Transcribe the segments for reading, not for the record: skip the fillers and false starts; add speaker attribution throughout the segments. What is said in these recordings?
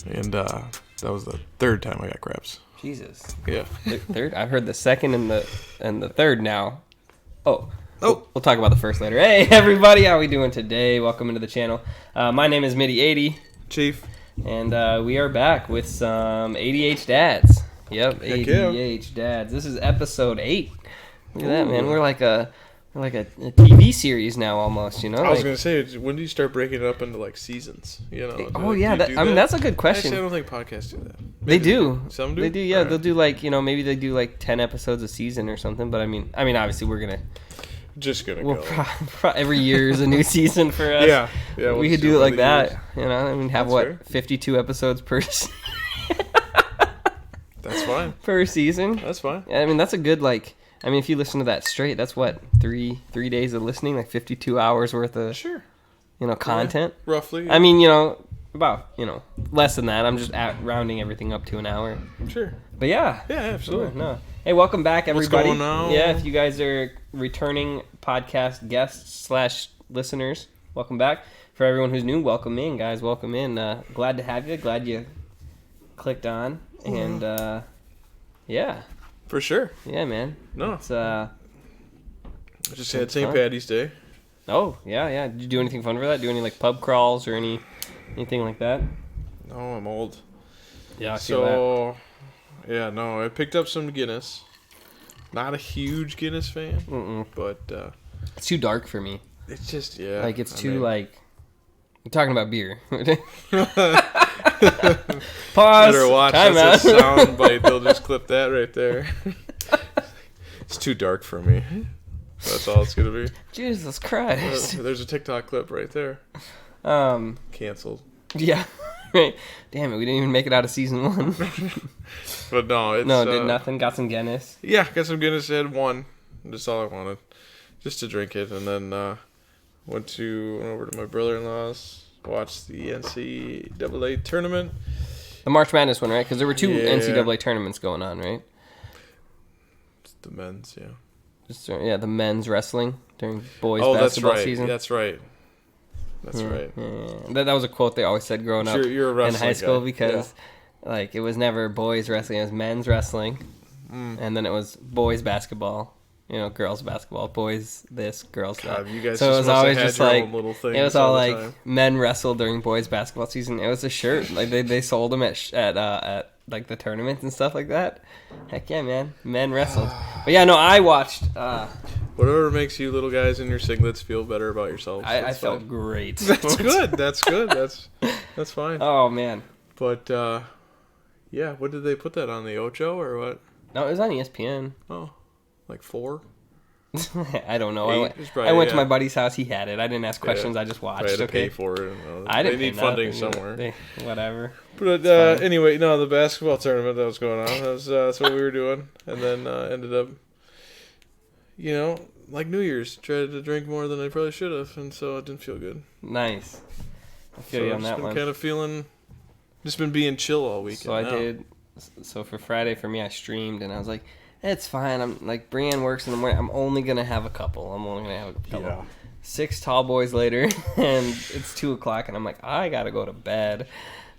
Speaker 1: And that was the third time I got craps.
Speaker 2: Jesus.
Speaker 1: Yeah.
Speaker 2: Third? I've heard the second and the third now. Oh. We'll talk about the first later. Hey, everybody. How we doing today? Welcome into the channel. My name is Mitty80.
Speaker 1: Chief.
Speaker 2: And we are back with some ADH dads. Yep, ADH dads. This is episode 8. Look at that, man. We're like a TV series now, almost. You know.
Speaker 1: I was gonna say, when do you start breaking it up into like seasons? You know.
Speaker 2: That's a good question.
Speaker 1: Actually, I don't think podcasts do that.
Speaker 2: They do.
Speaker 1: Some do.
Speaker 2: They do. Yeah, right. They'll do maybe they do 10 episodes a season or something. But I mean, obviously we're gonna.
Speaker 1: Just gonna go.
Speaker 2: Every year is a new season for us.
Speaker 1: Yeah.
Speaker 2: We could do it like that.
Speaker 1: Years.
Speaker 2: You know, have
Speaker 1: That's fair.
Speaker 2: 52 episodes per.
Speaker 1: That's fine.
Speaker 2: Per season.
Speaker 1: That's fine.
Speaker 2: I mean, that's a good if you listen to that straight, that's what 3 days of listening, 52 hours worth of content.
Speaker 1: Yeah, roughly.
Speaker 2: Yeah. I mean, about less than that. I'm just rounding everything up to an hour.
Speaker 1: Sure.
Speaker 2: But yeah.
Speaker 1: Yeah, absolutely.
Speaker 2: No. Hey, welcome back, everybody.
Speaker 1: What's going on?
Speaker 2: Yeah, if you guys are returning podcast guests / listeners, welcome back. For everyone who's new, welcome in, guys. Welcome in. Glad to have you. Glad you clicked on. And yeah.
Speaker 1: For sure.
Speaker 2: Yeah, man.
Speaker 1: No.
Speaker 2: It's
Speaker 1: I just had St. Patty's Day.
Speaker 2: Oh, yeah. Did you do anything fun for that? Do any pub crawls or anything like that?
Speaker 1: No, I'm old.
Speaker 2: Yeah, I feel that.
Speaker 1: Yeah, no, I picked up some Guinness. Not a huge Guinness fan, but
Speaker 2: it's too dark for me.
Speaker 1: It's just you're
Speaker 2: talking about beer. Pause.
Speaker 1: Better watch.
Speaker 2: Time
Speaker 1: That's
Speaker 2: out.
Speaker 1: a sound bite. They'll just clip that right there. It's too dark for me. That's all it's gonna be.
Speaker 2: Jesus Christ.
Speaker 1: There's a TikTok clip right there. Canceled.
Speaker 2: Yeah. Right. Damn it, we didn't even make it out of season 1.
Speaker 1: But no, it's...
Speaker 2: No, did nothing. Got some Guinness.
Speaker 1: Yeah, got some Guinness. Had one. That's all I wanted. Just to drink it. And then went over to my brother-in-law's, watched the NCAA tournament.
Speaker 2: The March Madness one, right? Because there were 2 NCAA tournaments going on, right?
Speaker 1: It's the men's, yeah.
Speaker 2: The men's wrestling during boys basketball season.
Speaker 1: That's right. That's right.
Speaker 2: Yeah. That was a quote they always said growing up
Speaker 1: you're a
Speaker 2: in high school
Speaker 1: guy.
Speaker 2: because it was never boys wrestling, it was men's wrestling. And then it was boys basketball, girls basketball, boys this, girls that.
Speaker 1: You guys
Speaker 2: so it was always just
Speaker 1: it was
Speaker 2: all men wrestle during boys basketball season. It was a shirt. They sold them at the tournaments and stuff like that. Heck yeah, man. Men wrestled. But yeah, no, I watched
Speaker 1: whatever makes you little guys in your singlets feel better about yourselves.
Speaker 2: I felt great.
Speaker 1: That's good. That's good. That's fine.
Speaker 2: Oh man.
Speaker 1: But what did they put that on, the Ocho or what?
Speaker 2: No, it was on ESPN.
Speaker 1: Oh, 4?
Speaker 2: I don't know.
Speaker 1: 8,
Speaker 2: I went to my buddy's house. He had it. I didn't ask questions. I just watched.
Speaker 1: I had to pay for it.
Speaker 2: I didn't.
Speaker 1: They need funding somewhere.
Speaker 2: Whatever.
Speaker 1: But anyway, no, the basketball tournament that was going on. That's what we were doing, and then ended up, like New Year's, tried to drink more than I probably should have, and so it didn't feel good.
Speaker 2: Nice. I feel you on that one.
Speaker 1: Kind of feeling, just been being chill all weekend.
Speaker 2: So I did. So for Friday, for me, I streamed, and I was like, it's fine. I'm Brienne works in the morning. I'm only gonna have a couple. Yeah. 6 tall boys later, and it's 2:00, and I'm like, I gotta go to bed.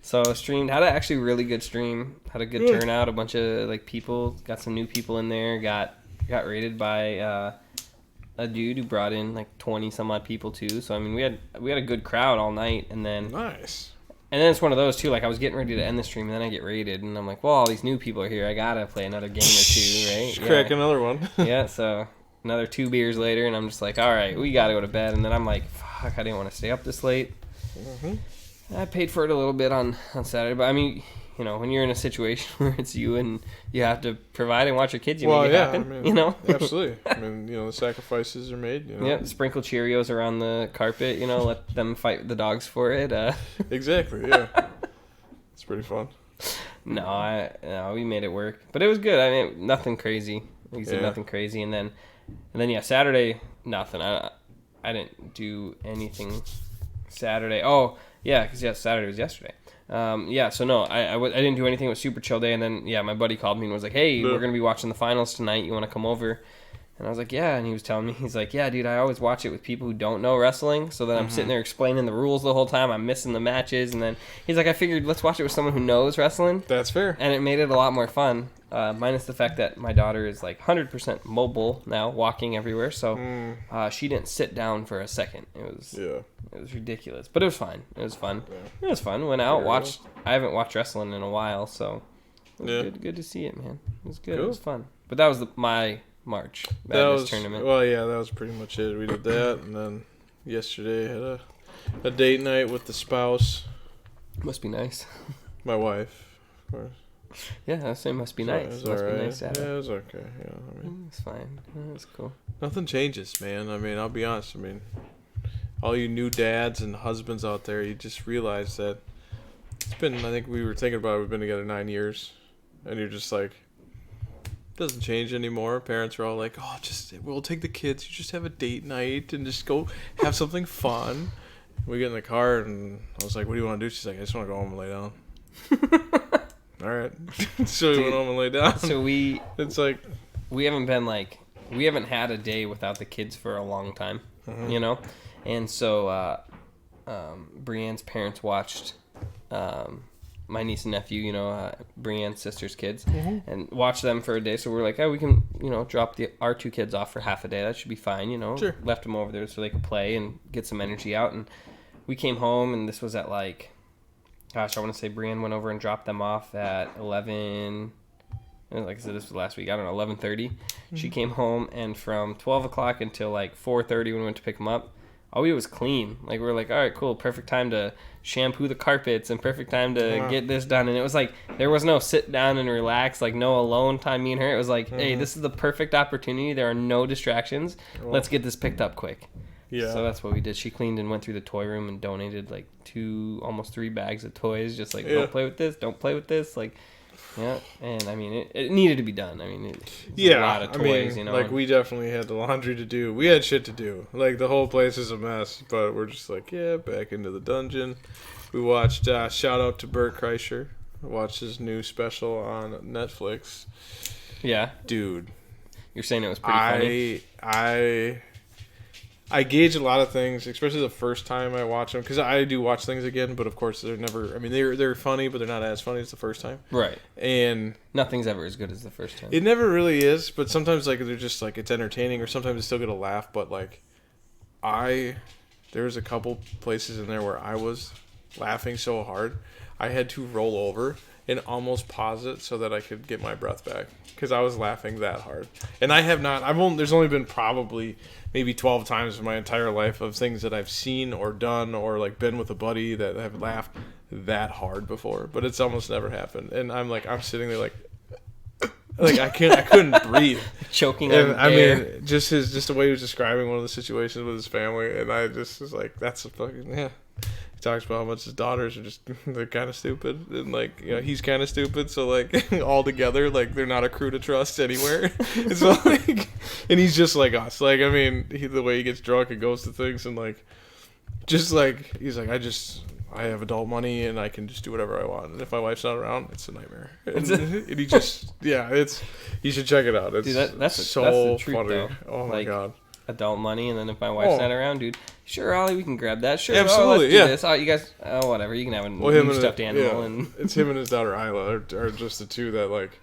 Speaker 2: So streamed. Had an actually really good stream. Had a good turnout. A bunch of people. Got some new people in there. Got rated by a dude who brought in 20 some odd people too. So I mean, we had a good crowd all night, and then
Speaker 1: nice.
Speaker 2: And then it's one of those too. I was getting ready to end the stream, and then I get rated, and I'm like, well, all these new people are here. I gotta play another game or 2, right?
Speaker 1: Crack another one.
Speaker 2: Yeah. So another 2 beers later, and I'm just like, all right, we gotta go to bed. And then I'm like, fuck, I didn't want to stay up this late. I paid for it a little bit on Saturday, but I mean, when you're in a situation where it's you and you have to provide and watch your kids, make it happen.
Speaker 1: I mean, absolutely. I mean, the sacrifices are made.
Speaker 2: Yeah, sprinkle Cheerios around the carpet. Let them fight the dogs for it.
Speaker 1: Exactly. Yeah, it's pretty fun.
Speaker 2: No, we made it work, but it was good. I mean, nothing crazy. Like I said, nothing crazy, and then Saturday, nothing. I didn't do anything Saturday. Oh. Yeah, because Saturday was yesterday. So no, I didn't do anything. It was super chill day, and then my buddy called me and was like, "Hey, we're gonna be watching the finals tonight. You want to come over?" And I was like, yeah. And he was telling me, he's like, yeah, dude, I always watch it with people who don't know wrestling. So then I'm sitting there explaining the rules the whole time. I'm missing the matches. And then he's like, I figured let's watch it with someone who knows wrestling.
Speaker 1: That's fair.
Speaker 2: And it made it a lot more fun. Minus the fact that my daughter is like 100% mobile now, walking everywhere. So she didn't sit down for a second. It was ridiculous. But it was fine. It was fun. Yeah. It was fun. Went out, watched. I haven't watched wrestling in a while. So it was good to see it, man. It was good. Cool. It was fun. But that was my March Madness tournament.
Speaker 1: Well, yeah, that was pretty much it. We did that, and then yesterday had a date night with the spouse.
Speaker 2: Must be nice.
Speaker 1: My wife, of course.
Speaker 2: Yeah, I say must be nice. It must be nice to have
Speaker 1: it was okay. Yeah, I mean,
Speaker 2: it's fine. It's cool.
Speaker 1: Nothing changes, man. I mean, I'll be honest. I mean, all you new dads and husbands out there, you just realize that it's been. I think we were thinking about it. We've been together 9 years, and you're just like. Doesn't change anymore. Parents are all like, "Oh, we'll take the kids. You just have a date night and just go have something fun." We get in the car and I was like, "What do you want to do?" She's like, "I just want to go home and lay down." All right. So we went home and lay down.
Speaker 2: So
Speaker 1: it's like
Speaker 2: we haven't had a day without the kids for a long time, you know, and so Brienne's parents watched. My niece and nephew, you know, Brienne's sister's kids, and watch them for a day. So we're like, oh, we can, you know, drop our 2 kids off for half a day. That should be fine, you know.
Speaker 1: Sure.
Speaker 2: Left them over there so they could play and get some energy out. And we came home, and this was at like, gosh, I want to say Brienne went over and dropped them off at 11. Like I said, this was last week. I don't know, 11:30. She came home, and from 12 o'clock until like 4:30 when we went to pick them up, all we did was clean. Like, we were like, all right, cool, perfect time to shampoo the carpets and perfect time to get this done. And it was like, there was no sit down and relax, like no alone time, me and her. It was like, hey, this is the perfect opportunity. There are no distractions. Let's get this picked up quick. Yeah. So that's what we did. She cleaned and went through the toy room and donated like 2, almost 3 bags of toys. Just like, don't play with this, don't play with this. Like, yeah, and I mean, it needed to be done. I mean, a lot of toys, you know.
Speaker 1: Like, we definitely had the laundry to do. We had shit to do. Like, the whole place is a mess, but we're just like, yeah, back into the dungeon. We watched, shout out to Bert Kreischer. Watched his new special on Netflix.
Speaker 2: Yeah.
Speaker 1: Dude.
Speaker 2: You're saying it was pretty funny?
Speaker 1: I gauge a lot of things, especially the first time I watch them, because I do watch things again, but of course they're never. I mean, they're funny, but they're not as funny as the first time.
Speaker 2: Right.
Speaker 1: And
Speaker 2: nothing's ever as good as the first time.
Speaker 1: It never really is, but sometimes like they're just like it's entertaining, or sometimes it's still get a laugh. But like, there's a couple places in there where I was laughing so hard, I had to roll over and almost pause it so that I could get my breath back because I was laughing that hard. And I have not. There's only been probably maybe 12 times in my entire life of things that I've seen or done or like been with a buddy that have laughed that hard before, but it's almost never happened. And I'm sitting there like I couldn't breathe,
Speaker 2: choking
Speaker 1: and
Speaker 2: on air.
Speaker 1: mean just the way he was describing one of the situations with his family, and I just was like, that's a fucking He talks about how much his daughters are just they're kind of stupid, and like, you know, he's kind of stupid, so like all together like they're not a crew to trust anywhere. So like, and he's just like us. Like, I mean, the way he gets drunk and goes to things, and like just like he's like, I have adult money and I can just do whatever I want, and if my wife's not around, it's a nightmare. And he just you should check it out. It's
Speaker 2: dude, that's the truth, funny. Though.
Speaker 1: Oh my god.
Speaker 2: Adult money, and then if my wife's not around, dude, sure, Ollie, we can grab that. Sure,
Speaker 1: absolutely,
Speaker 2: let's do this. Oh, you guys, whatever, you can have a new stuffed animal.
Speaker 1: Yeah.
Speaker 2: And
Speaker 1: it's him and his daughter Isla are just the two that like,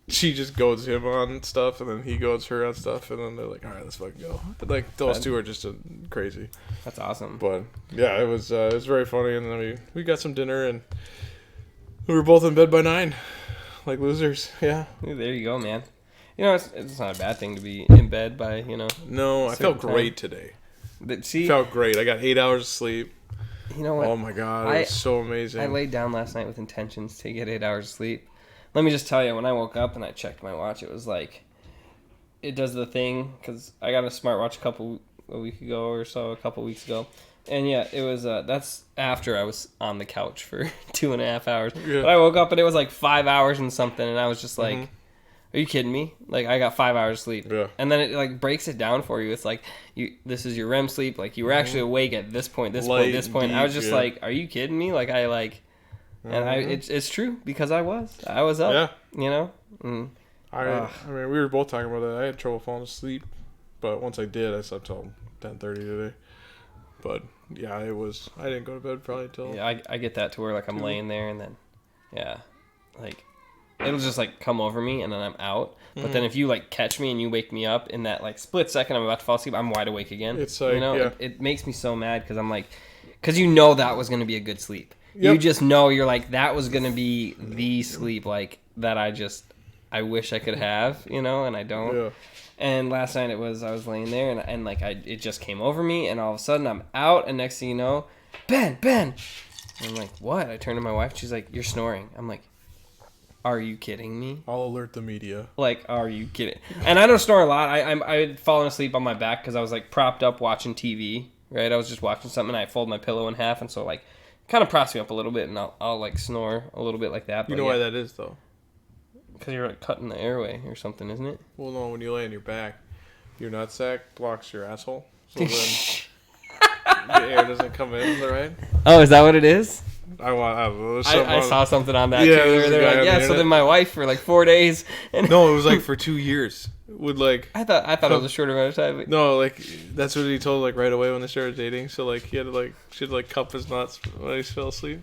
Speaker 1: she just goads him on stuff, and then he goads her on stuff, and then they're like, all right, let's fucking go. But like those two are just crazy.
Speaker 2: That's awesome.
Speaker 1: But yeah, it was very funny, and then we got some dinner, and we were both in bed by 9, like losers. Yeah.
Speaker 2: There you go, man. You know, it's not a bad thing to be in bed by, you know.
Speaker 1: No, I felt great today.
Speaker 2: See,
Speaker 1: felt great. I got 8 hours of sleep.
Speaker 2: You know what?
Speaker 1: Oh my god, it was so amazing.
Speaker 2: I laid down last night with intentions to get 8 hours of sleep. Let me just tell you, when I woke up and I checked my watch, it was like, it does the thing, because I got a smartwatch a couple weeks ago. And yeah, it was, that's after I was on the couch for 2.5 hours. Yeah. But I woke up and it was like 5 hours and something, and I was just like, are you kidding me? Like, I got 5 hours sleep. Yeah. And then it like breaks it down for you. It's like, this is your REM sleep. Like, you were actually awake at this point, this point. Deep, I was just like, are you kidding me? Like, and it's true, because I was up, you know?
Speaker 1: I mean, we were both talking about that. I had trouble falling asleep, but once I did, I slept till 10:30 today. But yeah, it was. I didn't go to bed probably till.
Speaker 2: Yeah, I get that to where like I'm laying there and then, yeah, like it'll just like come over me and then I'm out. But then if you like catch me and you wake me up in that like split second I'm about to fall asleep, I'm wide awake again.
Speaker 1: It's like,
Speaker 2: it makes me so mad because I'm like, because you know that was gonna be a good sleep.
Speaker 1: Yep.
Speaker 2: You just know you're like that was gonna be the sleep like that. I wish I could have, and I don't.
Speaker 1: Yeah.
Speaker 2: And last night I was laying there and like it just came over me and all of a sudden I'm out and next thing you know, Ben. And I'm like, what? I turned to my wife. She's like, you're snoring. I'm like, are you kidding me?
Speaker 1: I'll alert the media.
Speaker 2: Like, are you kidding? And I don't snore a lot. I had fallen asleep on my back because I was like propped up watching TV. Right? I was just watching something and I fold my pillow in half and so like kind of props me up a little bit and I'll like snore a little bit like that.
Speaker 1: But you know why that is though?
Speaker 2: Because you're like cutting the airway or something, isn't it?
Speaker 1: Well, no. When you lay on your back, your nutsack blocks your asshole, so then the air doesn't come in. Right?
Speaker 2: Oh, is that what it is?
Speaker 1: I don't know.
Speaker 2: I saw something on that
Speaker 1: Yeah,
Speaker 2: too.
Speaker 1: there's a
Speaker 2: They're
Speaker 1: guy
Speaker 2: like,
Speaker 1: on the
Speaker 2: yeah. So
Speaker 1: internet.
Speaker 2: then my wife for like 4 days. And
Speaker 1: No, it was like for 2 years. Would like.
Speaker 2: I thought it was a short amount of time. But
Speaker 1: No, like that's what he told like right away when they started dating. So like she had to like cup his nuts when he fell asleep.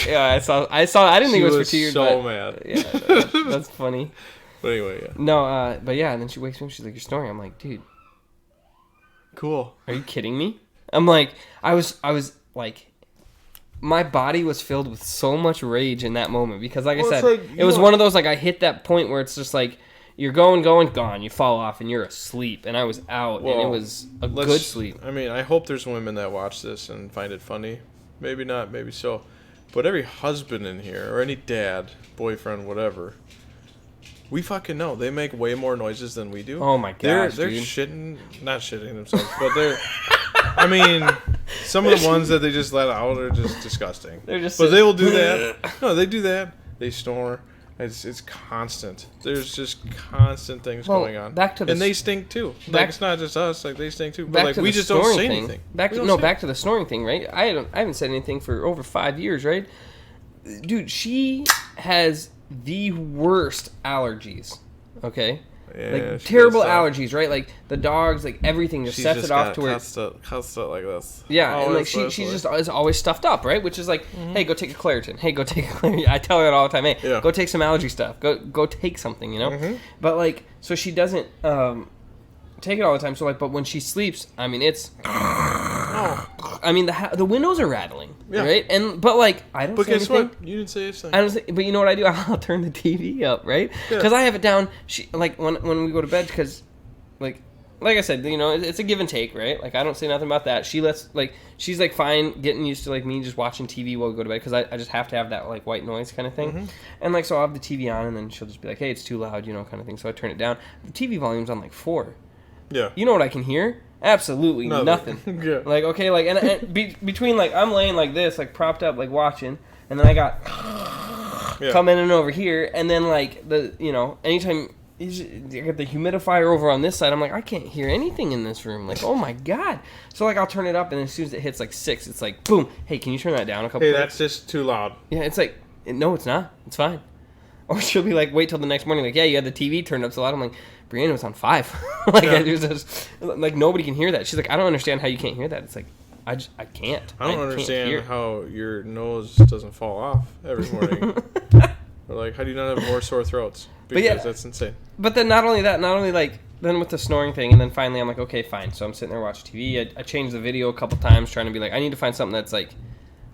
Speaker 2: yeah, I saw. I didn't think it was for 2 years.
Speaker 1: So
Speaker 2: but,
Speaker 1: mad.
Speaker 2: Yeah, that's funny.
Speaker 1: But anyway, yeah.
Speaker 2: No, but yeah, and then she wakes me up. She's like, "You're snoring." I'm like, "Dude,
Speaker 1: Cool.
Speaker 2: are you kidding me?" I'm like, I was like, my body was filled with so much rage in that moment because, like I said,
Speaker 1: like,
Speaker 2: it was one of those like I hit that point where it's just like you're going, gone, you fall off, and you're asleep, and I was out, and it was a good sleep.
Speaker 1: I mean, I hope there's women that watch this and find it funny. Maybe not, maybe so. But every husband in here, or any dad, boyfriend, whatever, we fucking know they make way more noises than we do.
Speaker 2: Oh my gosh,
Speaker 1: they're
Speaker 2: dude.
Speaker 1: not shitting themselves, but they're. I mean, some of the ones that they just let out are just disgusting.
Speaker 2: They're just.
Speaker 1: But they will do that. No, they do that. They snore. It's constant. There's just constant things going on.
Speaker 2: Back to the
Speaker 1: and they stink too. Like it's not just us. Like they stink too. But like
Speaker 2: to
Speaker 1: we
Speaker 2: the
Speaker 1: just don't
Speaker 2: snoring
Speaker 1: say
Speaker 2: thing.
Speaker 1: anything.
Speaker 2: Back to the snoring thing, right? I haven't said anything for over 5 years, right? Dude, she has the worst allergies. Okay.
Speaker 1: Yeah,
Speaker 2: like
Speaker 1: she
Speaker 2: terrible
Speaker 1: does
Speaker 2: allergies, right? Like the dogs, like everything just sets it off to where
Speaker 1: cussed up like this.
Speaker 2: yeah, and like she's just is always stuffed up, right? Which is like, hey, go take a Claritin. Hey, go take a Claritin. I tell her that all the time. Hey, go take some allergy stuff. Go take something, But like, so she doesn't take it all the time. So like, but when she sleeps, I mean, it's. I mean, the windows are rattling, right? But like, I don't.
Speaker 1: But
Speaker 2: say
Speaker 1: guess
Speaker 2: anything.
Speaker 1: what? You didn't say anything.
Speaker 2: I don't say, but you know what I do? I'll turn the TV up, right? Because I have it down. She like when we go to bed, because like I said, it's a give and take, right? Like I don't say nothing about that. She's like fine getting used to like me just watching TV while we go to bed because I just have to have that like white noise kind of thing. And like so I'll have the TV on and then she'll just be like, hey, it's too loud, kind of thing. So I turn it down. The TV volume's on like 4.
Speaker 1: Yeah.
Speaker 2: You know what I can hear? Absolutely nothing.
Speaker 1: Yeah.
Speaker 2: Like okay, like and between like I'm laying like this, like propped up, like watching, and then I got coming in over here, and then like the anytime you get the humidifier over on this side, I'm like I can't hear anything in this room. Like oh my god. So like I'll turn it up, and as soon as it hits like 6, it's like boom. Hey, can you turn that down a couple?
Speaker 1: Hey, that's just too loud.
Speaker 2: Yeah, it's like no, it's not. It's fine. Or she'll be like, wait till the next morning, like, yeah, you had the TV turned up so loud. I'm like, Brianna was on 5. It was just, like, nobody can hear that. She's like, I don't understand how you can't hear that. It's like, I can't.
Speaker 1: I don't understand
Speaker 2: can't
Speaker 1: how your nose doesn't fall off every morning. Or like, how do you not have more sore throats? Because that's insane.
Speaker 2: But then not only like, then with the snoring thing, and then finally I'm like, okay, fine. So I'm sitting there watching TV. I changed the video a couple times trying to be like, I need to find something that's like,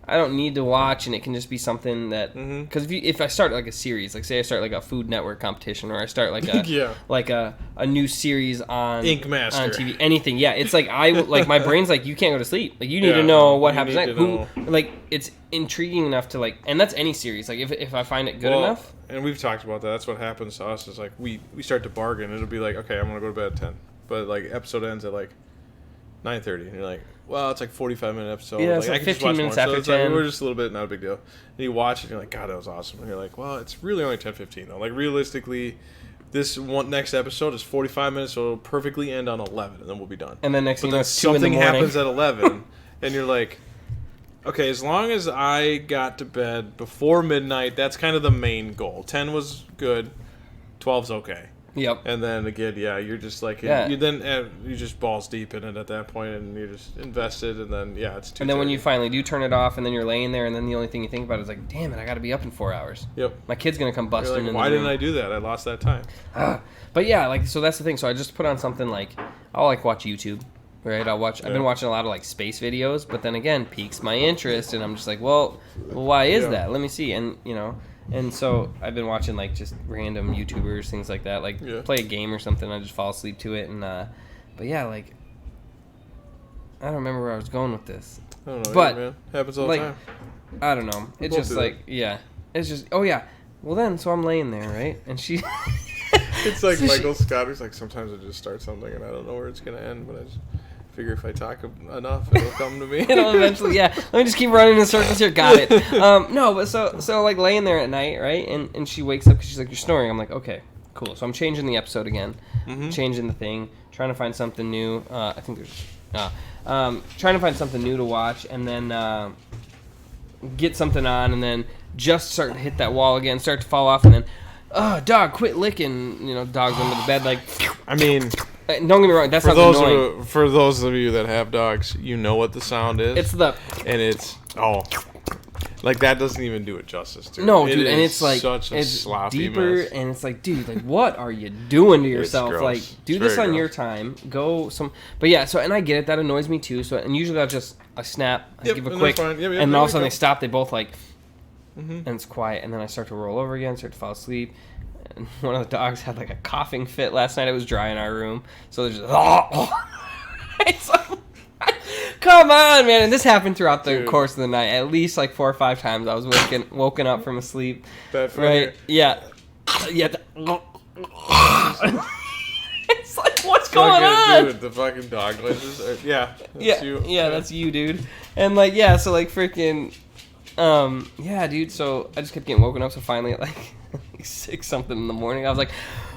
Speaker 2: I don't need to watch, and it can just be something that because if I start like a series, like say I start like a Food Network competition, or I start like a like a new series on
Speaker 1: Ink Master
Speaker 2: on TV, anything, it's like like my brain's like you can't go to sleep, like you need to know what happens next. Like it's intriguing enough to like, and that's any series. Like if I find it good enough,
Speaker 1: and we've talked about that. That's what happens to us. Is like we start to bargain. It'll be like, okay, I'm gonna go to bed at 10, but like episode ends at like 9:30, and you're like, well, it's like 45-minute episode.
Speaker 2: Yeah, it's like 15 minutes after 10.
Speaker 1: We're just a little bit, not a big deal. And you watch it, and you're like, God, that was awesome. And you're like, well, it's really only 10:15 though. Like realistically, this next episode is 45 minutes, so it'll perfectly end on 11, and then we'll be done.
Speaker 2: And then next thing you know, it's 2 in the
Speaker 1: something
Speaker 2: morning.
Speaker 1: happens at 11, and you're like, okay, as long as I got to bed before midnight, that's kind of the main goal. 10 was good. 12's okay.
Speaker 2: Yep.
Speaker 1: And then again, yeah, you're just like you just balls deep in it at that point, and you're just invested, and then it's too.
Speaker 2: And then when you finally do turn it off, and then you're laying there, and then the only thing you think about is like, damn it, I got to be up in 4 hours.
Speaker 1: Yep.
Speaker 2: My kid's gonna come busting
Speaker 1: like,
Speaker 2: in.
Speaker 1: Why
Speaker 2: the room.
Speaker 1: didn't I do that? I lost that time.
Speaker 2: But yeah, like so that's the thing. So I just put on something like I'll like watch YouTube, right? I've been watching a lot of like space videos, but then again, piques my interest, and I'm just like, well why is that? Let me see, and And so I've been watching like just random YouTubers, things like that, like play a game or something. I just fall asleep to it, and but yeah, like I don't remember where I was going with this.
Speaker 1: I don't know,
Speaker 2: but
Speaker 1: man. Happens all
Speaker 2: like,
Speaker 1: the time.
Speaker 2: I don't know. It's just like it's just Well then, so I'm laying there, right, and she.
Speaker 1: It's like so Michael Scott. He's like, sometimes I just start something and I don't know where it's gonna end, but I just figure if I talk enough, it'll come to me.
Speaker 2: It'll eventually, Let me just keep running in circles here. Got it. No, but so like laying there at night, right? And she wakes up because she's like, you're snoring. I'm like, okay, cool. So I'm changing the episode again, changing the thing, trying to find something new. I think there's, trying to find something new to watch, and then get something on, and then just start to hit that wall again, start to fall off, and then, dog, quit licking. Dogs under the bed, like.
Speaker 1: I mean.
Speaker 2: Don't get me wrong, that sounds annoying.
Speaker 1: For those of you that have dogs, you know what the sound is.
Speaker 2: It's the...
Speaker 1: And it's... Oh. Like, that doesn't even do it justice, dude.
Speaker 2: No, dude, and it's like...
Speaker 1: Such a sloppy
Speaker 2: deeper,
Speaker 1: mess.
Speaker 2: and it's like, dude, like, what are you doing to yourself?
Speaker 1: It's
Speaker 2: like,
Speaker 1: gross.
Speaker 2: do this on your time. Go some... But yeah, so, and I get it, that annoys me too. So, and usually I snap, I give a quick... and all of a sudden they stop, they both like... And it's quiet, and then I start to roll over again, start to fall asleep. And one of the dogs had like a coughing fit last night. It was dry in our room, so there's just it's like, come on, man! And this happened throughout the course of the night. At least like 4 or 5 times I was woken up from a sleep. Right? Yeah. It's like, what's going on?
Speaker 1: Dude, the fucking dog noises. That's you.
Speaker 2: Yeah, that's you, dude. And like, so like freaking, dude. So I just kept getting woken up. So finally, like 6 something in the morning, I was like,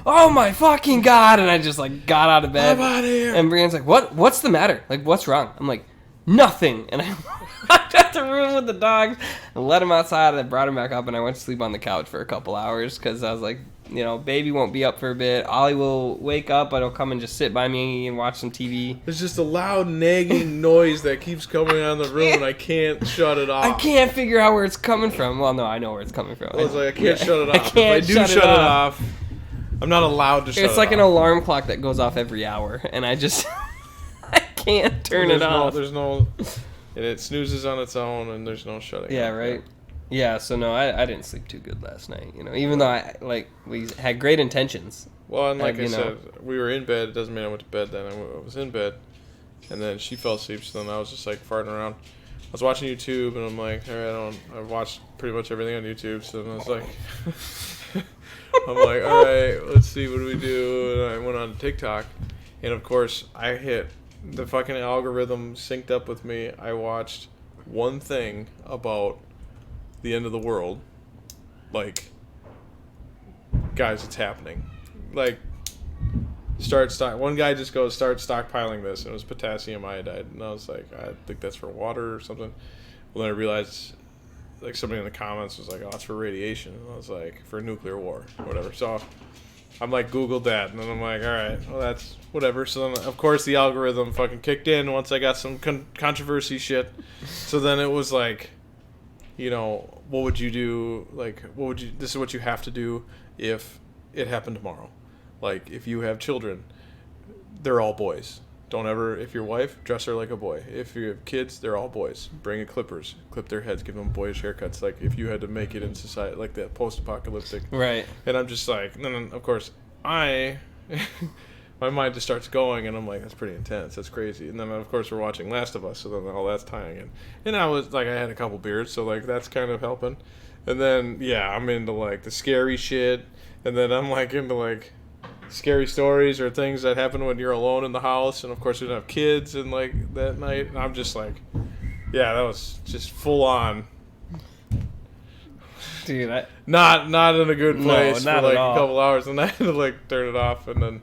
Speaker 2: oh my fucking god, and I just like got out of bed.
Speaker 1: I'm out of here.
Speaker 2: And Brianne's like, what's the matter? Like, what's wrong? I'm like, nothing. And I walked out the room with the dogs and let him outside, and I brought him back up, and I went to sleep on the couch for a couple hours because I was like, baby won't be up for a bit. Ollie will wake up, but he'll come and just sit by me and watch some TV.
Speaker 1: There's just a loud nagging noise that keeps coming out of the room, and I can't shut it off.
Speaker 2: I can't figure out where it's coming from. Well, no, I know where it's coming from.
Speaker 1: I was like, I can't shut it off.
Speaker 2: I can't
Speaker 1: if I do shut it off, I'm not allowed to shut it off.
Speaker 2: It's like an alarm clock that goes off every hour, and I just... I can't turn it off.
Speaker 1: There's no... And it snoozes on its own, and there's no shutting
Speaker 2: Yeah,
Speaker 1: off.
Speaker 2: Right? Yeah, so no, I didn't sleep too good last night, even though we had great intentions.
Speaker 1: Well, and like I said, we were in bed. It doesn't mean I went to bed then. I was in bed, and then she fell asleep, so then I was just like farting around. I was watching YouTube, and I'm like, all right, I watched pretty much everything on YouTube, so then I was like, I'm like, all right, let's see, what do we do? And I went on TikTok, and of course, I hit the fucking algorithm synced up with me. I watched one thing about the end of the world. Like, guys, it's happening. Like, one guy just goes, start stockpiling this, and it was potassium iodide, and I was like, I think that's for water or something. Well, then I realized, like, somebody in the comments was like, oh, it's for radiation, and I was like, for nuclear war, or whatever. So I'm like, Googled that, and then I'm like, all right, well, that's whatever. So then, of course, the algorithm fucking kicked in once I got some controversy shit. So then it was like, what would you do? Like, this is what you have to do if it happened tomorrow. Like, if you have children, they're all boys. Don't ever, if your wife, dress her like a boy. If you have kids, they're all boys. Bring clippers, clip their heads, give them boyish haircuts. Like, if you had to make it in society, like that post-apocalyptic.
Speaker 2: Right.
Speaker 1: And I'm just like, and then, of course, my mind just starts going, and I'm like, that's pretty intense. That's crazy. And then, of course, we're watching Last of Us, so then all that's tying in. And I was, like, I had a couple beers, so, like, that's kind of helping. And then, I'm into, like, the scary shit. And then I'm, like, into, like, scary stories or things that happen when you're alone in the house. And, of course, we don't have kids, and, like, that night. And I'm just, like, that was just full on.
Speaker 2: Dude,
Speaker 1: not in a good place
Speaker 2: no,
Speaker 1: for, like,
Speaker 2: a
Speaker 1: couple hours. And I had to, like, turn it off, and then...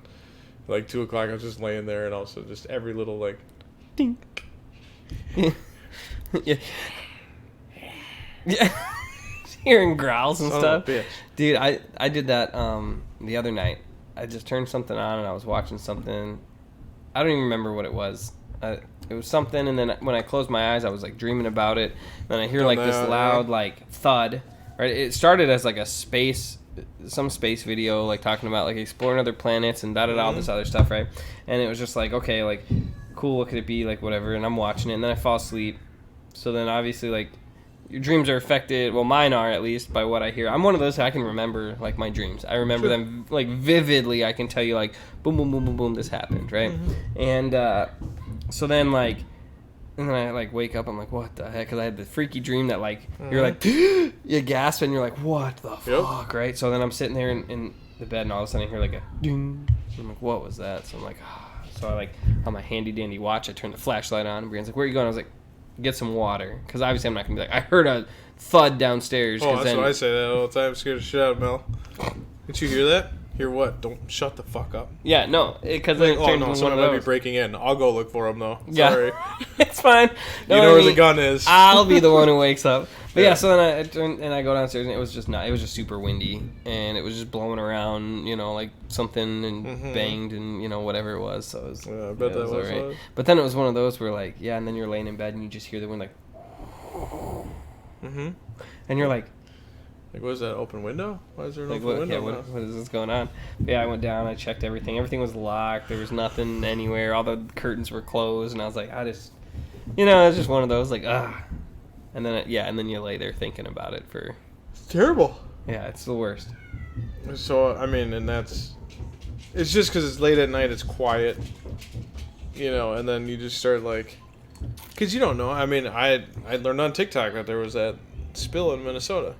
Speaker 1: Like 2 o'clock, I was just laying there, and also just every little like, ding.
Speaker 2: Yeah. hearing growls and
Speaker 1: Son
Speaker 2: stuff.
Speaker 1: of a bitch.
Speaker 2: Dude, I did that the other night. I just turned something on and I was watching something. I don't even remember what it was. It was something, and then when I closed my eyes, I was like dreaming about it. Then I hear like this loud like thud. Right, it started as like some space video, like talking about like exploring other planets and all this other stuff, right? And it was just like, okay, like cool, what could it be, like whatever. And I'm watching it, and then I fall asleep. So then obviously like your dreams are affected. Well, mine are, at least, by what I hear. I'm one of those, I can remember like my dreams. I remember them like vividly. I can tell you like boom, boom, boom, boom, boom, this happened, right? And so then like. And then I, like, wake up, I'm like, what the heck? Because I had the freaky dream that, like, you're like, you gasp, and you're like, what the fuck, right? So then I'm sitting there in the bed, and all of a sudden I hear, like, a ding. And I'm like, what was that? So I'm like, ah. So I, like, on my handy-dandy watch, I turn the flashlight on, and Brian's like, where are you going? I was like, get some water. Because obviously I'm not going to be like, I heard a thud downstairs.
Speaker 1: Oh, that's what I say that all the time. I'm scared to shit out of Mel. Did you hear that? Hear what? Don't shut the fuck up.
Speaker 2: Yeah, no, because
Speaker 1: like, oh no, someone might be breaking in. I'll go look for him though. Sorry.
Speaker 2: Yeah. It's fine.
Speaker 1: No, you know where the gun is.
Speaker 2: I'll be the one who wakes up. But yeah, so then I turn and I go downstairs, and it was just super windy, and it was just blowing around, you know, like something and banged and, you know, whatever it was. So it was,
Speaker 1: I bet that was right.
Speaker 2: But then it was one of those where like, yeah, and then you're laying in bed and you just hear the wind like, and you're like,
Speaker 1: what is that, open window? Why is there an
Speaker 2: like,
Speaker 1: open window?
Speaker 2: Yeah, what is this going on? But yeah, I went down, I checked everything. Everything was locked. There was nothing anywhere. All the curtains were closed, and I was like, I just, you know, it was just one of those, like, and then, and then you lay there thinking about it for...
Speaker 1: It's terrible.
Speaker 2: Yeah, it's the worst.
Speaker 1: So, I mean, and that's... It's just because it's late at night, it's quiet, you know, and then you just start, like... Because you don't know. I mean, I learned on TikTok that there was that spill in Minnesota.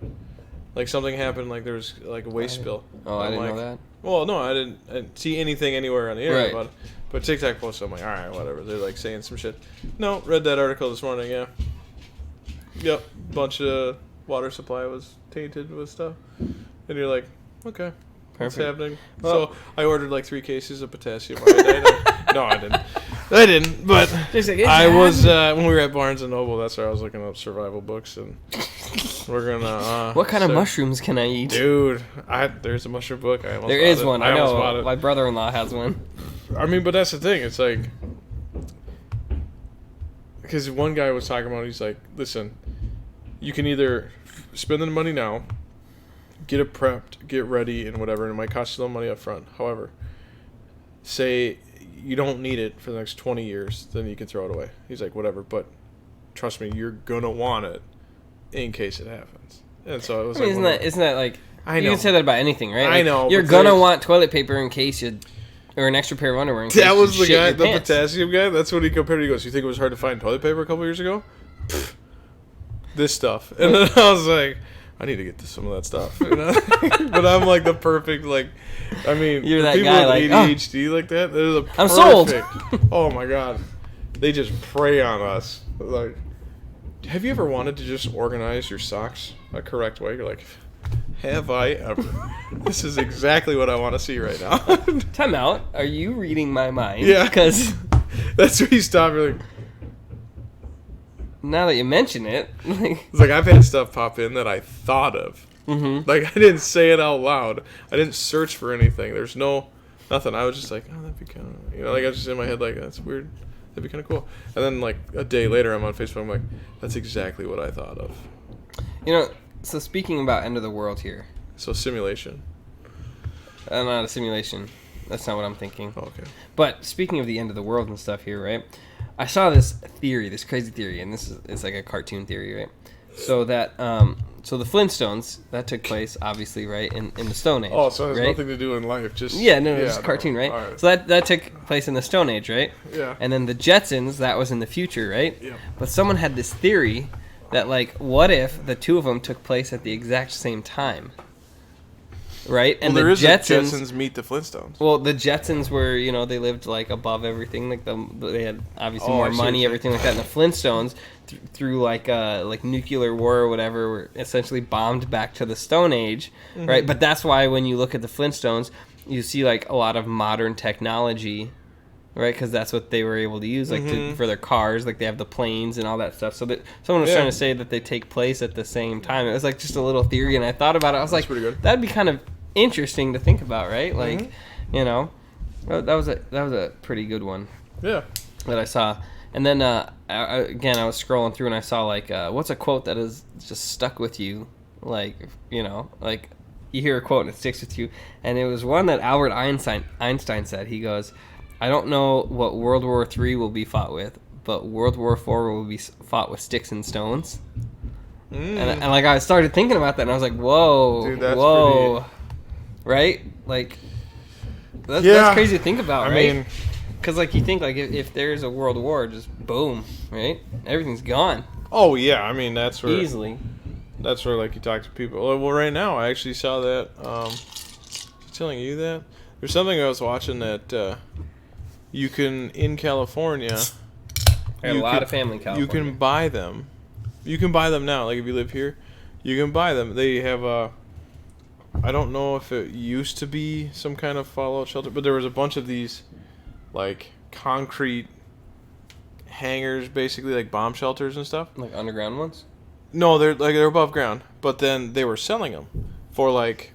Speaker 1: Like, something happened, like, there was, like, a waste spill.
Speaker 2: Oh, I didn't know that?
Speaker 1: Well, no, I didn't see anything anywhere on the internet
Speaker 2: right.
Speaker 1: about it. But TikTok posted, I'm like, all right, whatever. They're, like, saying some shit. No, read that article this morning, yeah. Yep, bunch of water supply was tainted with stuff. And you're like, okay, what's happening? Well, so, I ordered, like, 3 cases of potassium iodide. No, I didn't. But I was, when we were at Barnes & Noble, that's where I was looking up survival books, and... We're gonna.
Speaker 2: What kind of mushrooms can I eat,
Speaker 1: dude? There's a mushroom book.
Speaker 2: There is one. I know. My brother-in-law has one.
Speaker 1: I mean, but that's the thing. It's like, because one guy was talking about. He's like, listen, you can either spend the money now, get it prepped, get ready, and whatever, and it might cost you a little money up front. However, say you don't need it for the next 20 years, then you can throw it away. He's like, whatever, but trust me, you're gonna want it. In case it happens. And so it was
Speaker 2: isn't that like...
Speaker 1: I know.
Speaker 2: You can say that about anything, right?
Speaker 1: I know.
Speaker 2: You're gonna want toilet paper in case you... Or an extra pair of underwear in case
Speaker 1: that was
Speaker 2: you
Speaker 1: the guy, the
Speaker 2: pants.
Speaker 1: potassium guy? That's what he compared it. He goes, you think it was hard to find toilet paper a couple years ago? Pfft, this stuff. And then I was like, I need to get to some of that stuff. You know? But I'm like the perfect, like... I mean,
Speaker 2: you're that
Speaker 1: people
Speaker 2: guy
Speaker 1: with
Speaker 2: like,
Speaker 1: ADHD like that, they're the perfect...
Speaker 2: I'm sold!
Speaker 1: Oh my god. They just prey on us. Like... Have you ever wanted to just organize your socks a correct way? You're like, have I ever? This is exactly what I want to see right now.
Speaker 2: Time out. Are you reading my mind?
Speaker 1: Yeah.
Speaker 2: Because
Speaker 1: that's where you stop. You're like,
Speaker 2: now that you mention it,
Speaker 1: it's like I've had stuff pop in that I thought of.
Speaker 2: Mm-hmm.
Speaker 1: Like I didn't say it out loud. I didn't search for anything. There's nothing. I was just like, oh, that'd be kind of, like I was just in my head like, that's weird. That'd be kind of cool. And then, like, a day later, I'm on Facebook. I'm like, that's exactly what I thought of.
Speaker 2: You know, so speaking about end of the world here.
Speaker 1: So, simulation.
Speaker 2: Not a simulation. That's not what I'm thinking.
Speaker 1: Oh, okay.
Speaker 2: But speaking of the end of the world and stuff here, right? I saw this theory, this crazy theory, and it's like a cartoon theory, right? So that, so the Flintstones, that took place, obviously, right, in the Stone Age.
Speaker 1: Oh, so it has
Speaker 2: right?
Speaker 1: nothing to do in life, just...
Speaker 2: Yeah, no, it's a cartoon, right?
Speaker 1: Right?
Speaker 2: So that took place in the Stone Age, right?
Speaker 1: Yeah.
Speaker 2: And then the Jetsons, that was in the future, right?
Speaker 1: Yeah.
Speaker 2: But someone had this theory that, like, what if the two of them took place at the exact same time? Right? And
Speaker 1: well, there
Speaker 2: the
Speaker 1: is Jetsons meet the Flintstones.
Speaker 2: Well, the Jetsons were, they lived, like, above everything. Like, they had, obviously, more money, everything like that. And the Flintstones, through, like nuclear war or whatever, were essentially bombed back to the Stone Age, right? But that's why when you look at the Flintstones, you see, like, a lot of modern technology, right? Because that's what they were able to use, like for their cars. Like they have the planes and all that stuff. So that someone was trying to say that they take place at the same time. It was like just a little theory, and I thought about it. I was like, that'd be kind of interesting to think about, right? Like, you know, that was a pretty good one.
Speaker 1: Yeah.
Speaker 2: That I saw. And then again, I was scrolling through and I saw like what's a quote that is just stuck with you, like, you know, like you hear a quote and it sticks with you. And it was one that Albert Einstein said. He goes, "I don't know what World War III will be fought with, but World War IV will be fought with sticks and stones." And like I started thinking about that and I was like, whoa,
Speaker 1: dude, that's
Speaker 2: whoa, right? Like that's crazy to think about, right? I mean, because, like, you think, like, if there's a world war, just boom, right? Everything's gone.
Speaker 1: Oh, yeah. I mean, that's where...
Speaker 2: Easily.
Speaker 1: That's where, like, you talk to people. Well, right now, I actually saw that... telling you that? There's something I was watching that you can, in California...
Speaker 2: I got a lot of family in California.
Speaker 1: You can buy them. You can buy them now. Like, if you live here, you can buy them. They have a... I don't know if it used to be some kind of fallout shelter, but there was a bunch of these... like concrete hangars, basically like bomb shelters and stuff.
Speaker 2: Like underground ones? No,
Speaker 1: they're above ground. But then they were selling them for like,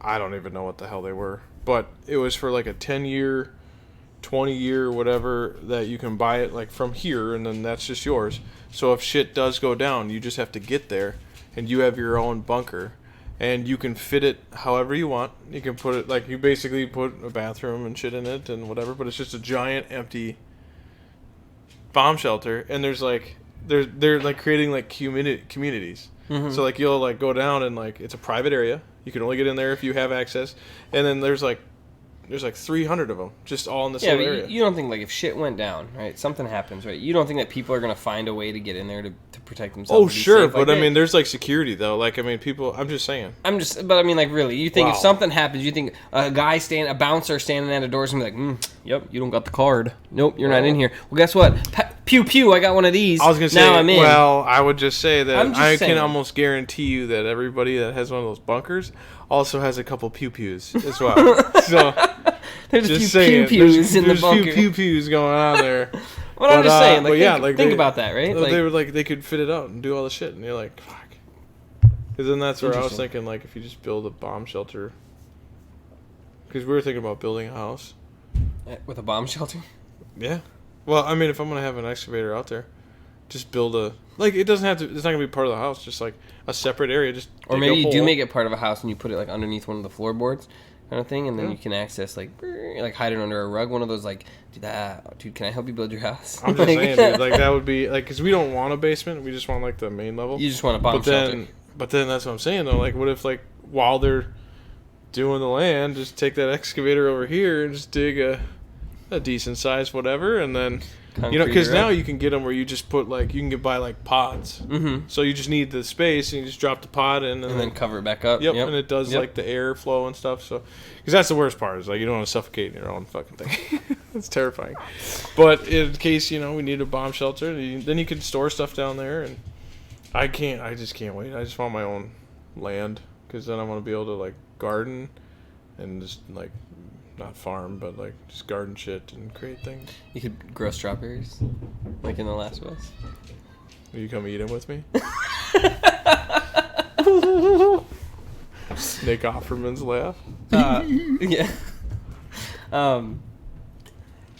Speaker 1: I don't even know what the hell they were. But it was for like a 10-year, 20-year, whatever, that you can buy it like from here, and then that's just yours. So if shit does go down, you just have to get there, and you have your own bunker. And you can fit it however you want. You can put it, like, you basically put a bathroom and shit in it and whatever, but it's just a giant empty bomb shelter. And there's, like, they're like, creating, like, communities. So, like, you'll, like, go down and, like, it's a private area. You can only get in there if you have access. And then there's, like, 300 of them, just all in this little area.
Speaker 2: You don't think, like, if shit went down, right, something happens, right, you don't think that people are going to find a way to get in there to protect themselves?
Speaker 1: Oh, sure, but, like, I mean, there's, like, security, though. Like, I mean, people, I'm just saying.
Speaker 2: But, I mean, like, really, you think if something happens, you think a bouncer standing at a door is going to be like, yep, you don't got the card. Nope, you're not in here. Well, guess what? Pew, pew, I got one of these.
Speaker 1: I was going to say,
Speaker 2: now I'm in.
Speaker 1: Well, I would just say that I can almost guarantee you that everybody that has one of those bunkers also has a couple pew-pews as well. So...
Speaker 2: There's just a few pew-pews in the bunker.
Speaker 1: There's a few pew-pews going on there.
Speaker 2: Well, I'm just saying, like, think about that, right?
Speaker 1: Like, they were like, they could fit it out and do all the shit, and you're like, fuck. Because then that's where I was thinking, like, if you just build a bomb shelter. Because we were thinking about building a house.
Speaker 2: With a bomb shelter?
Speaker 1: Yeah. Well, I mean, if I'm going to have an excavator out there, just build a... Like, it doesn't have to... It's not going to be part of the house, just, like, a separate area. Just
Speaker 2: or maybe you do make it part of a house and you put it, like, underneath one of the floorboards. Kind of thing, and then you can access like hide it under a rug. One of those like, dude, can I help you build your house?
Speaker 1: I'm just saying, dude, like that would be like, because we don't want a basement, we just want like the main level.
Speaker 2: You just want a bomb shelter.
Speaker 1: But then that's what I'm saying though. Like, what if like while they're doing the land, just take that excavator over here and just dig a decent size whatever, and then concrete, you know, because now you can get them where you just put like you can buy like pods. So you just need the space and you just drop the pod in and
Speaker 2: then cover it back up.
Speaker 1: Yep. And it does like the air flow and stuff. So because that's the worst part is like you don't want to suffocate in your own fucking thing. It's terrifying. But in case, you know, we need a bomb shelter, then you can store stuff down there. And I just can't wait. I just want my own land because then I want to be able to like garden and just like not farm, but like just garden shit and create things.
Speaker 2: You could grow strawberries, like in The Last of Us.
Speaker 1: Will you come eat them with me? Nick Offerman's laugh.
Speaker 2: Yeah.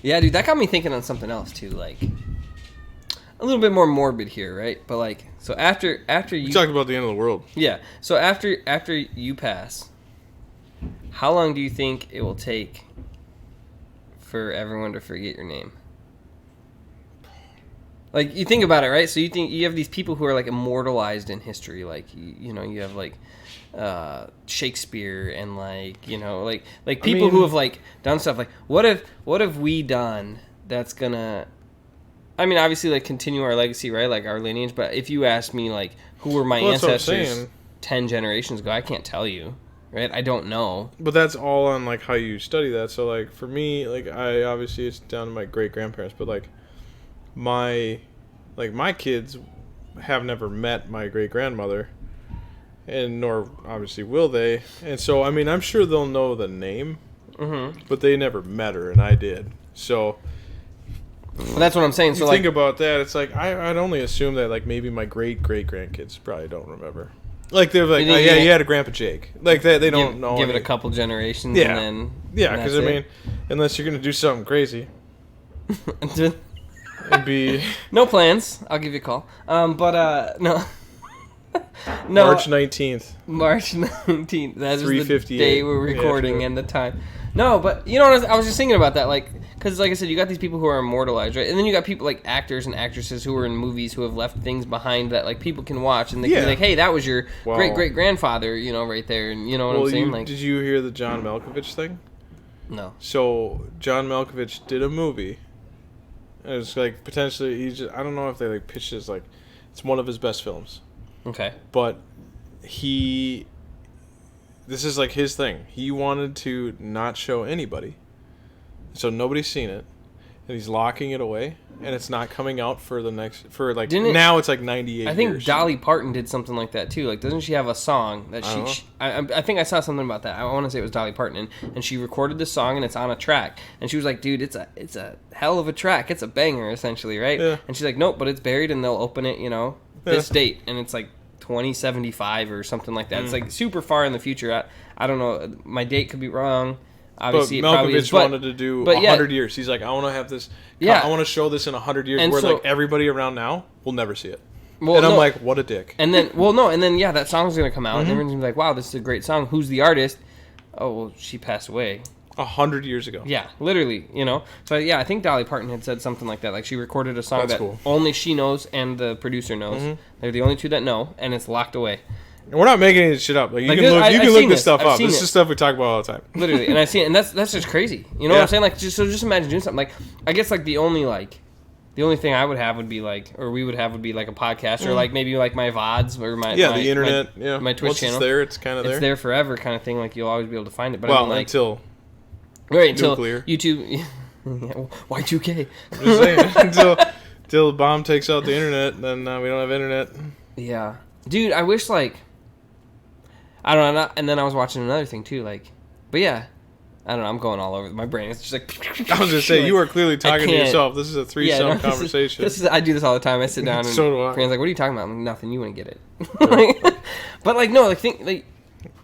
Speaker 2: Yeah, dude, that got me thinking on something else too. Like a little bit more morbid here, right? But like, so after you
Speaker 1: talked about the end of the world.
Speaker 2: Yeah. So after you pass. How long do you think it will take for everyone to forget your name? Like, you think about it, right? So you think you have these people who are, like, immortalized in history. Like, you know, you have, like, Shakespeare and, like, you know, like people who have, like, done stuff. Like, what have we done that's gonna... I mean, obviously, like, continue our legacy, right? Like, our lineage. But if you ask me, like, who were my ancestors 10 generations ago, I can't tell you. Right, I don't know.
Speaker 1: But that's all on like how you study that. So like for me, like I obviously it's down to my great grandparents, but like my kids have never met my great grandmother, and nor obviously will they. And so I mean I'm sure they'll know the name, but they never met her, and I did. So
Speaker 2: Well, that's what I'm saying. So
Speaker 1: you
Speaker 2: like,
Speaker 1: think about that, it's like I'd only assume that like maybe my great grandkids probably don't remember. Like they're like, oh, yeah, you had a Grandpa Jake. Like they don't know.
Speaker 2: Give it a couple generations,
Speaker 1: Yeah,
Speaker 2: and then
Speaker 1: yeah, because I mean, unless you're gonna do something crazy, it'd be
Speaker 2: no plans. I'll give you a call. No. No.
Speaker 1: March 19th.
Speaker 2: March 19th. That is the
Speaker 1: 3:58
Speaker 2: day we're recording and the time. No, but you know what? I was just thinking about that, like, because like I said, you got these people who are immortalized, right? And then you got people like actors and actresses who are in movies who have left things behind that like people can watch, and they can be like, hey, that was your great grandfather, you know, right there, and you know what I'm saying? Like,
Speaker 1: did you hear the John Malkovich thing?
Speaker 2: No.
Speaker 1: So John Malkovich did a movie. It was like potentially I don't know if they like pitched it as like it's one of his best films.
Speaker 2: Okay.
Speaker 1: But this is like his thing. He wanted to not show anybody, so nobody's seen it, and he's locking it away, and it's not coming out for now it's like 98
Speaker 2: I think
Speaker 1: years.
Speaker 2: Dolly Parton did something like that too. Like, doesn't she have a song that I think I saw something about that. I want to say it was Dolly Parton, and she recorded the song, and it's on a track, and she was like, dude, it's a hell of a track. It's a banger, essentially, right?
Speaker 1: Yeah.
Speaker 2: And she's like, nope, but it's buried, and they'll open it, you know, this date, and it's like 2075 or something like that. It's like super far in the future. I don't know. My date could be wrong. Obviously,
Speaker 1: but
Speaker 2: it probably is.
Speaker 1: wanted to do 100 years. He's like, I want to have this.
Speaker 2: Yeah.
Speaker 1: I want to show this in 100 years,
Speaker 2: and
Speaker 1: where
Speaker 2: so,
Speaker 1: like everybody around now will never see it.
Speaker 2: Well,
Speaker 1: and I'm like, what a dick.
Speaker 2: And then, that song's gonna come out, and everyone's gonna be like, wow, this is a great song. Who's the artist? Oh, well, she passed away
Speaker 1: 100 years ago.
Speaker 2: Yeah, literally, you know. So yeah, I think Dolly Parton had said something like that. Like she recorded a song that only she knows and the producer knows. They're the only two that know, and it's locked away.
Speaker 1: And we're not making any shit up. Like you can look this stuff up. This is stuff we talk about all the time.
Speaker 2: Literally, and I've seen it, and that's just crazy. You know what I'm saying? Like, just imagine doing something. Like, I guess like the only thing I would have would be like, or we would have would be like a podcast, or like maybe like my VODs or my
Speaker 1: the internet,
Speaker 2: my Twitch channel.
Speaker 1: It's there. It's kind of there.
Speaker 2: It's there forever, kind of thing. Like you'll always be able to find it. But
Speaker 1: well,
Speaker 2: I mean, like,
Speaker 1: until
Speaker 2: nuclear. YouTube, Y2K.
Speaker 1: I'm just saying until the bomb takes out the internet, then we don't have internet.
Speaker 2: Yeah, dude, I wish like. I don't know, and then I was watching another thing too, like, but yeah, I don't know, I'm going all over my brain. It's just like
Speaker 1: I was gonna say, like, you are clearly talking to yourself. This is a threesome conversation.
Speaker 2: I do this all the time. I sit down and
Speaker 1: so do I.
Speaker 2: Fran's like, "What are you talking about?" I'm like, "Nothing. You wouldn't get it." But like, no, like think like,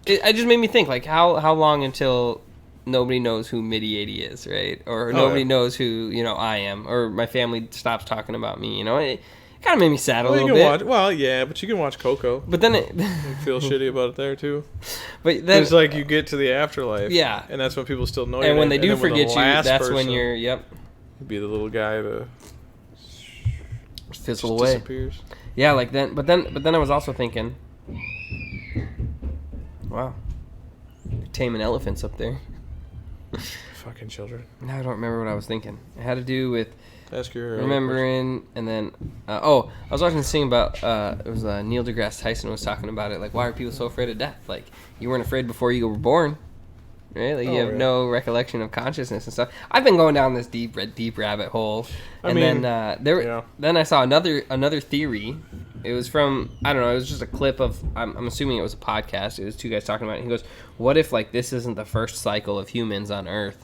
Speaker 2: it just made me think like how long until nobody knows who Midi 80 is, right? Or nobody knows who I am, or my family stops talking about me. It kind of made me sad a little bit.
Speaker 1: But you can watch Coco.
Speaker 2: But then
Speaker 1: you feel shitty about it there too.
Speaker 2: But then
Speaker 1: it's like you get to the afterlife.
Speaker 2: Yeah.
Speaker 1: And that's when people still know you.
Speaker 2: And when they do forget you, that's when you're
Speaker 1: you'd be the little guy that
Speaker 2: fizzle away.
Speaker 1: Disappears.
Speaker 2: Yeah, like then. But then I was also thinking, wow, taming elephants up there.
Speaker 1: Fucking children.
Speaker 2: Now I don't remember what I was thinking. It had to do with.
Speaker 1: Ask your
Speaker 2: remembering, and then I was watching this thing about it was Neil deGrasse Tyson was talking about it, like, why are people so afraid of death? Like, you weren't afraid before you were born, right? Like, you have no recollection of consciousness and stuff. I've been going down this deep rabbit hole, then I saw another theory. It was from, I don't know, it was just a clip of, I'm assuming it was a podcast. It was two guys talking about it. He goes, what if like this isn't the first cycle of humans on Earth?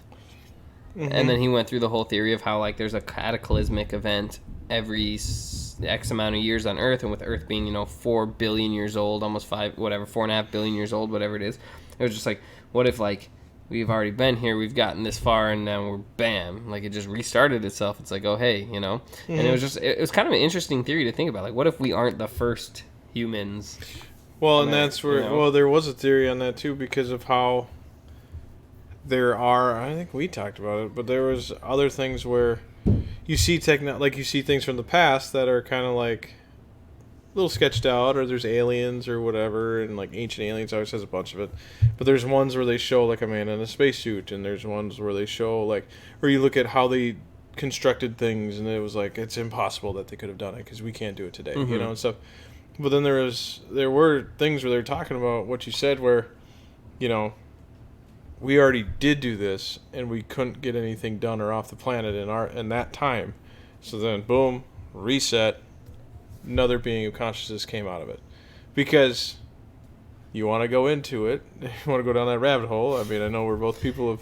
Speaker 2: Mm-hmm. And then he went through the whole theory of how like there's a cataclysmic event every X amount of years on Earth, and with Earth being 4 billion years old, almost 4.5 billion years old, whatever it is. It was just like, what if like we've already been here, we've gotten this far, and now we're bam, like it just restarted itself. It's like, oh hey, Mm-hmm. And it was kind of an interesting theory to think about. Like, what if we aren't the first humans?
Speaker 1: Well, and that's where there was a theory on that too, because of how. There are, I think we talked about it, but there was other things where you see you see things from the past that are kind of like a little sketched out, or there's aliens or whatever, and like Ancient Aliens always has a bunch of it. But there's ones where they show like a man in a spacesuit, and there's ones where they show like, where you look at how they constructed things, and it was like it's impossible that they could have done it because we can't do it today, and stuff. But then there were things where they're talking about what you said, where we already did do this, and we couldn't get anything done or off the planet in that time. So then, boom, reset. Another being of consciousness came out of it, because you want to go into it, you want to go down that rabbit hole. I mean, I know we're both people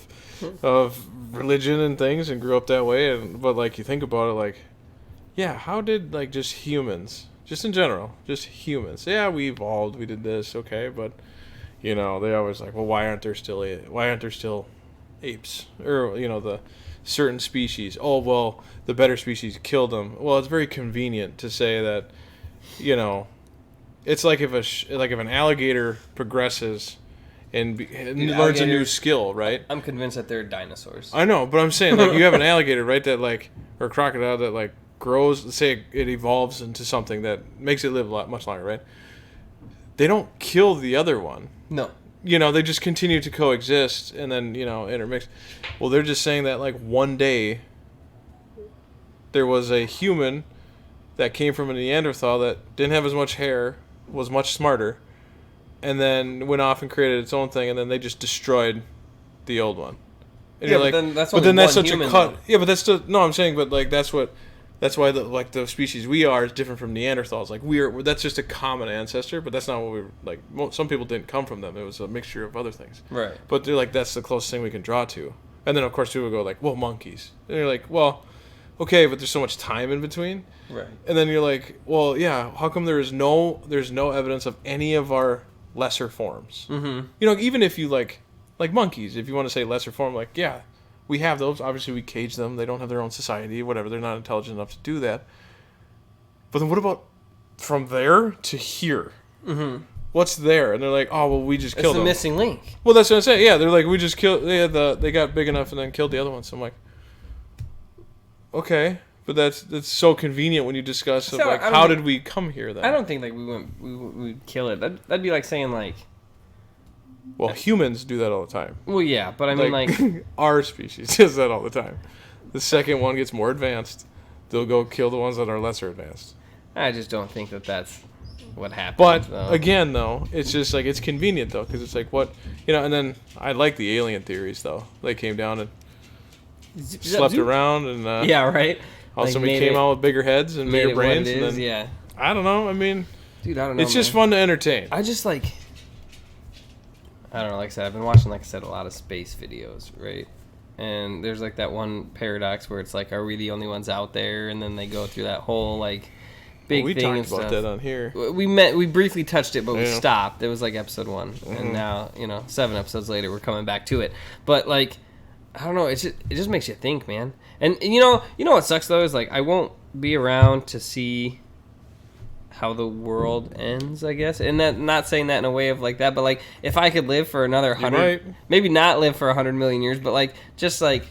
Speaker 1: of religion and things and grew up that way, but like you think about it, like, yeah, how did like just humans, just in general, just humans? Yeah, we evolved, we did this, okay, but they always like, well, why aren't there still apes, or the certain species? Oh, well, the better species killed them. Well, it's very convenient to say that, it's like if an alligator progresses and learns a new skill, right?
Speaker 2: I'm convinced that they're dinosaurs.
Speaker 1: I know, but I'm saying, like, you have an alligator, right, that like, or a crocodile that like grows. Let's say it evolves into something that makes it live much longer, right? They don't kill the other one.
Speaker 2: No.
Speaker 1: They just continue to coexist and then intermix. Well, they're just saying that like one day there was a human that came from a Neanderthal that didn't have as much hair, was much smarter, and then went off and created its own thing, and then they just destroyed the old one. And
Speaker 2: yeah,
Speaker 1: you're like,
Speaker 2: but then that's
Speaker 1: such
Speaker 2: human,
Speaker 1: a cut.
Speaker 2: though.
Speaker 1: Yeah, but that's still no. I'm saying, but like that's why the species we are is different from Neanderthals. Like that's just a common ancestor, but that's not what we were like. Some people didn't come from them. It was a mixture of other things.
Speaker 2: Right.
Speaker 1: But they're like, that's the closest thing we can draw to. And then of course people go like, well, monkeys. And you're like, well, okay, but there's so much time in between.
Speaker 2: Right.
Speaker 1: And then you're like, well, yeah, how come there's no evidence of any of our lesser forms?
Speaker 2: Mm-hmm.
Speaker 1: Even if you like monkeys, if you want to say lesser form, like, yeah, we have those. Obviously, we cage them. They don't have their own society, whatever. They're not intelligent enough to do that. But then what about from there to here?
Speaker 2: Mm-hmm.
Speaker 1: What's there? And they're like, oh, well, we just killed them.
Speaker 2: It's the missing link.
Speaker 1: Well, that's what I'm saying. Yeah, they're like, we just killed. They got big enough and then killed the other ones. So I'm like, okay, but that's so convenient when you discuss how did we come here then?
Speaker 2: I don't think like we'd kill it. That'd be like saying like.
Speaker 1: Well, humans do that all the time.
Speaker 2: Well, yeah, but I mean like
Speaker 1: our species does that all the time. The second one gets more advanced, they'll go kill the ones that are lesser advanced.
Speaker 2: I just don't think that that's what happens.
Speaker 1: But again, though, it's just like it's convenient though, because it's like what and then I like the alien theories though. They came down and slept around and
Speaker 2: yeah, right.
Speaker 1: Also, somebody came out with bigger heads and bigger brains, and then
Speaker 2: yeah.
Speaker 1: I don't know. I mean,
Speaker 2: dude, I don't know.
Speaker 1: It's just fun to entertain.
Speaker 2: I just like. I don't know. Like I said, I've been watching, like I said, a lot of space videos, right? And there's like that one paradox where it's like, are we the only ones out there? And then they go through that whole like big thing and stuff. We talked about that on here.
Speaker 1: We
Speaker 2: briefly touched it, but we stopped. It was like episode 1, and now 7 episodes later, we're coming back to it. But like, I don't know. It just makes you think, man. And you know what sucks though is like I won't be around to see how the world ends, I guess. And that, not saying that in a way of like that, but like if I could live for another 100, maybe not live for 100 million years, but like just like,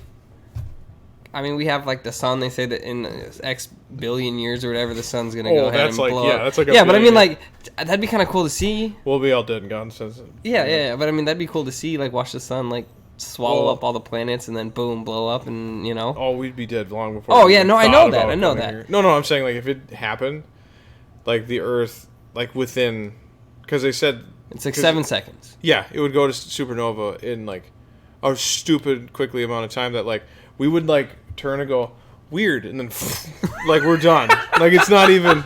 Speaker 2: I mean, we have like the sun. They say that in X billion years or whatever, the sun's gonna go ahead and blow up.
Speaker 1: That's like
Speaker 2: but I mean, like that'd be kind of cool to see.
Speaker 1: We'll be all dead and gone since.
Speaker 2: Yeah. But I mean, that'd be cool to see. Like watch the sun like swallow up all the planets and then boom, blow up, and
Speaker 1: Oh, we'd be dead long before.
Speaker 2: Oh yeah, no, I know that.
Speaker 1: Here. No, I'm saying like if it happened. Like the Earth, like within, because they said
Speaker 2: it's like 7 seconds.
Speaker 1: Yeah, it would go to supernova in like a stupid quickly amount of time that like we would like turn and go weird, and then like we're done. Like it's not even.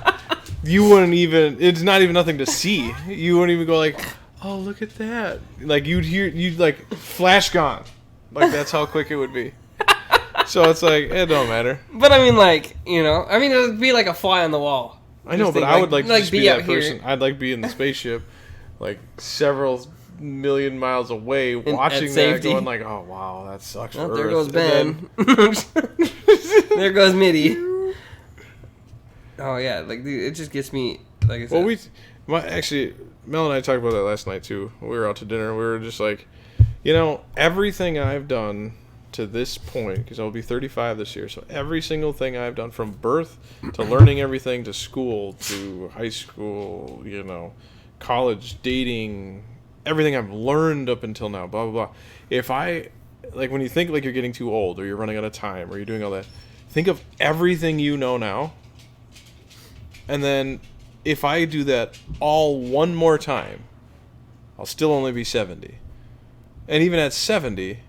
Speaker 1: You wouldn't even. It's not even nothing to see. You wouldn't even go like, oh look at that. Like you'd like flash gone. Like that's how quick it would be. So it's like it don't matter.
Speaker 2: But I mean, like it would be like a fly on the wall.
Speaker 1: I know, but I would like to just be that person. I'd like be in the spaceship, like several million miles away, watching that, going like, "Oh wow, that sucks." For
Speaker 2: there
Speaker 1: Earth.
Speaker 2: Goes Ben. There goes Mitty. Oh yeah, like dude, it just gets me. Like I said.
Speaker 1: Well, actually, Mel and I talked about that last night too. We were out to dinner. We were just like, everything I've done to this point, because I'll be 35 this year, so every single thing I've done from birth to learning everything to school to high school, college, dating, everything I've learned up until now, blah, blah, blah. If I, like when you think like you're getting too old or you're running out of time or you're doing all that, think of everything you know now. And then if I do that all one more time, I'll still only be 70. And even at 70,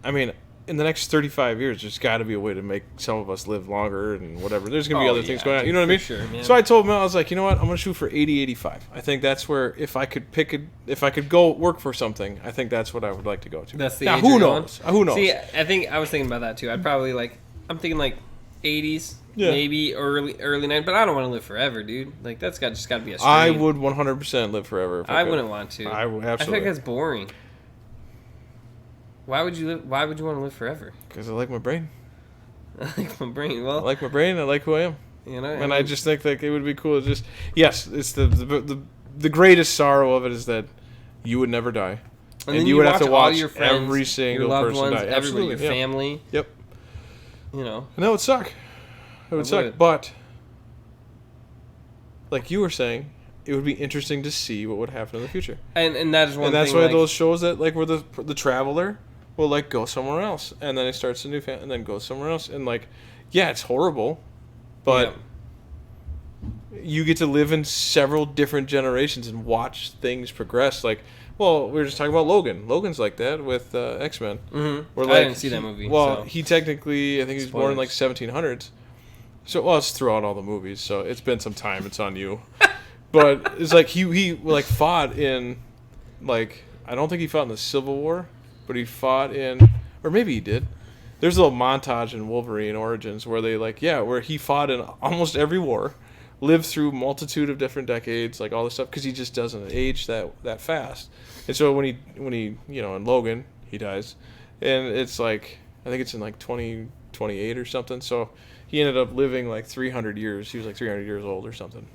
Speaker 1: I mean, in the next 35 years, there's got to be a way to make some of us live longer and whatever. There's going to be other things going on. You know what I mean?
Speaker 2: Sure, man.
Speaker 1: So I told him, I was like, you know what? I'm going to shoot for 80, 85. I think that's where, if I could go work for something, I think that's what I would like to go to.
Speaker 2: That's the
Speaker 1: now,
Speaker 2: age
Speaker 1: who
Speaker 2: you're
Speaker 1: knows? Who knows?
Speaker 2: See, I was thinking about that too. I'd probably I'm thinking 80s, maybe early 90s, but I don't want to live forever, dude. Like that's just got to be a strain.
Speaker 1: I would 100% live forever. If I
Speaker 2: wouldn't want to.
Speaker 1: I would absolutely.
Speaker 2: I think that's boring. Why would you live? Why would you want to live forever?
Speaker 1: Because I like my brain.
Speaker 2: I like my brain. Well,
Speaker 1: I like my brain. I like who I am.
Speaker 2: You know,
Speaker 1: and I just think it would be cool to just it's the greatest sorrow of it is that you would never die,
Speaker 2: and
Speaker 1: you would have to watch
Speaker 2: your friends,
Speaker 1: every single
Speaker 2: your loved
Speaker 1: person
Speaker 2: ones,
Speaker 1: die.
Speaker 2: everybody,
Speaker 1: Absolutely,
Speaker 2: your family.
Speaker 1: Yep.
Speaker 2: You know,
Speaker 1: and that would suck. It would suck, but like you were saying, it would be interesting to see what would happen in the future.
Speaker 2: And that is one.
Speaker 1: And that's
Speaker 2: thing,
Speaker 1: why those shows that where the traveler will go somewhere else, and then he starts a new family, and then goes somewhere else, and it's horrible, but you get to live in several different generations and watch things progress. Well, we were just talking about Logan. Logan's like that with X-Men.
Speaker 2: Mm-hmm. I didn't see that movie.
Speaker 1: Well, he technically, I think he was born in 1700s. So, it's throughout all the movies, so it's been some time. It's on you. But it's he fought in, I don't think he fought in the Civil War, but he fought in, or maybe he did. There's a little montage in Wolverine Origins where where he fought in almost every war, lived through multitude of different decades, all this stuff, because he just doesn't age that fast. And so when he in Logan, he dies, and it's I think it's in 2028 or something. So he ended up living 300 years. He was 300 years old or something.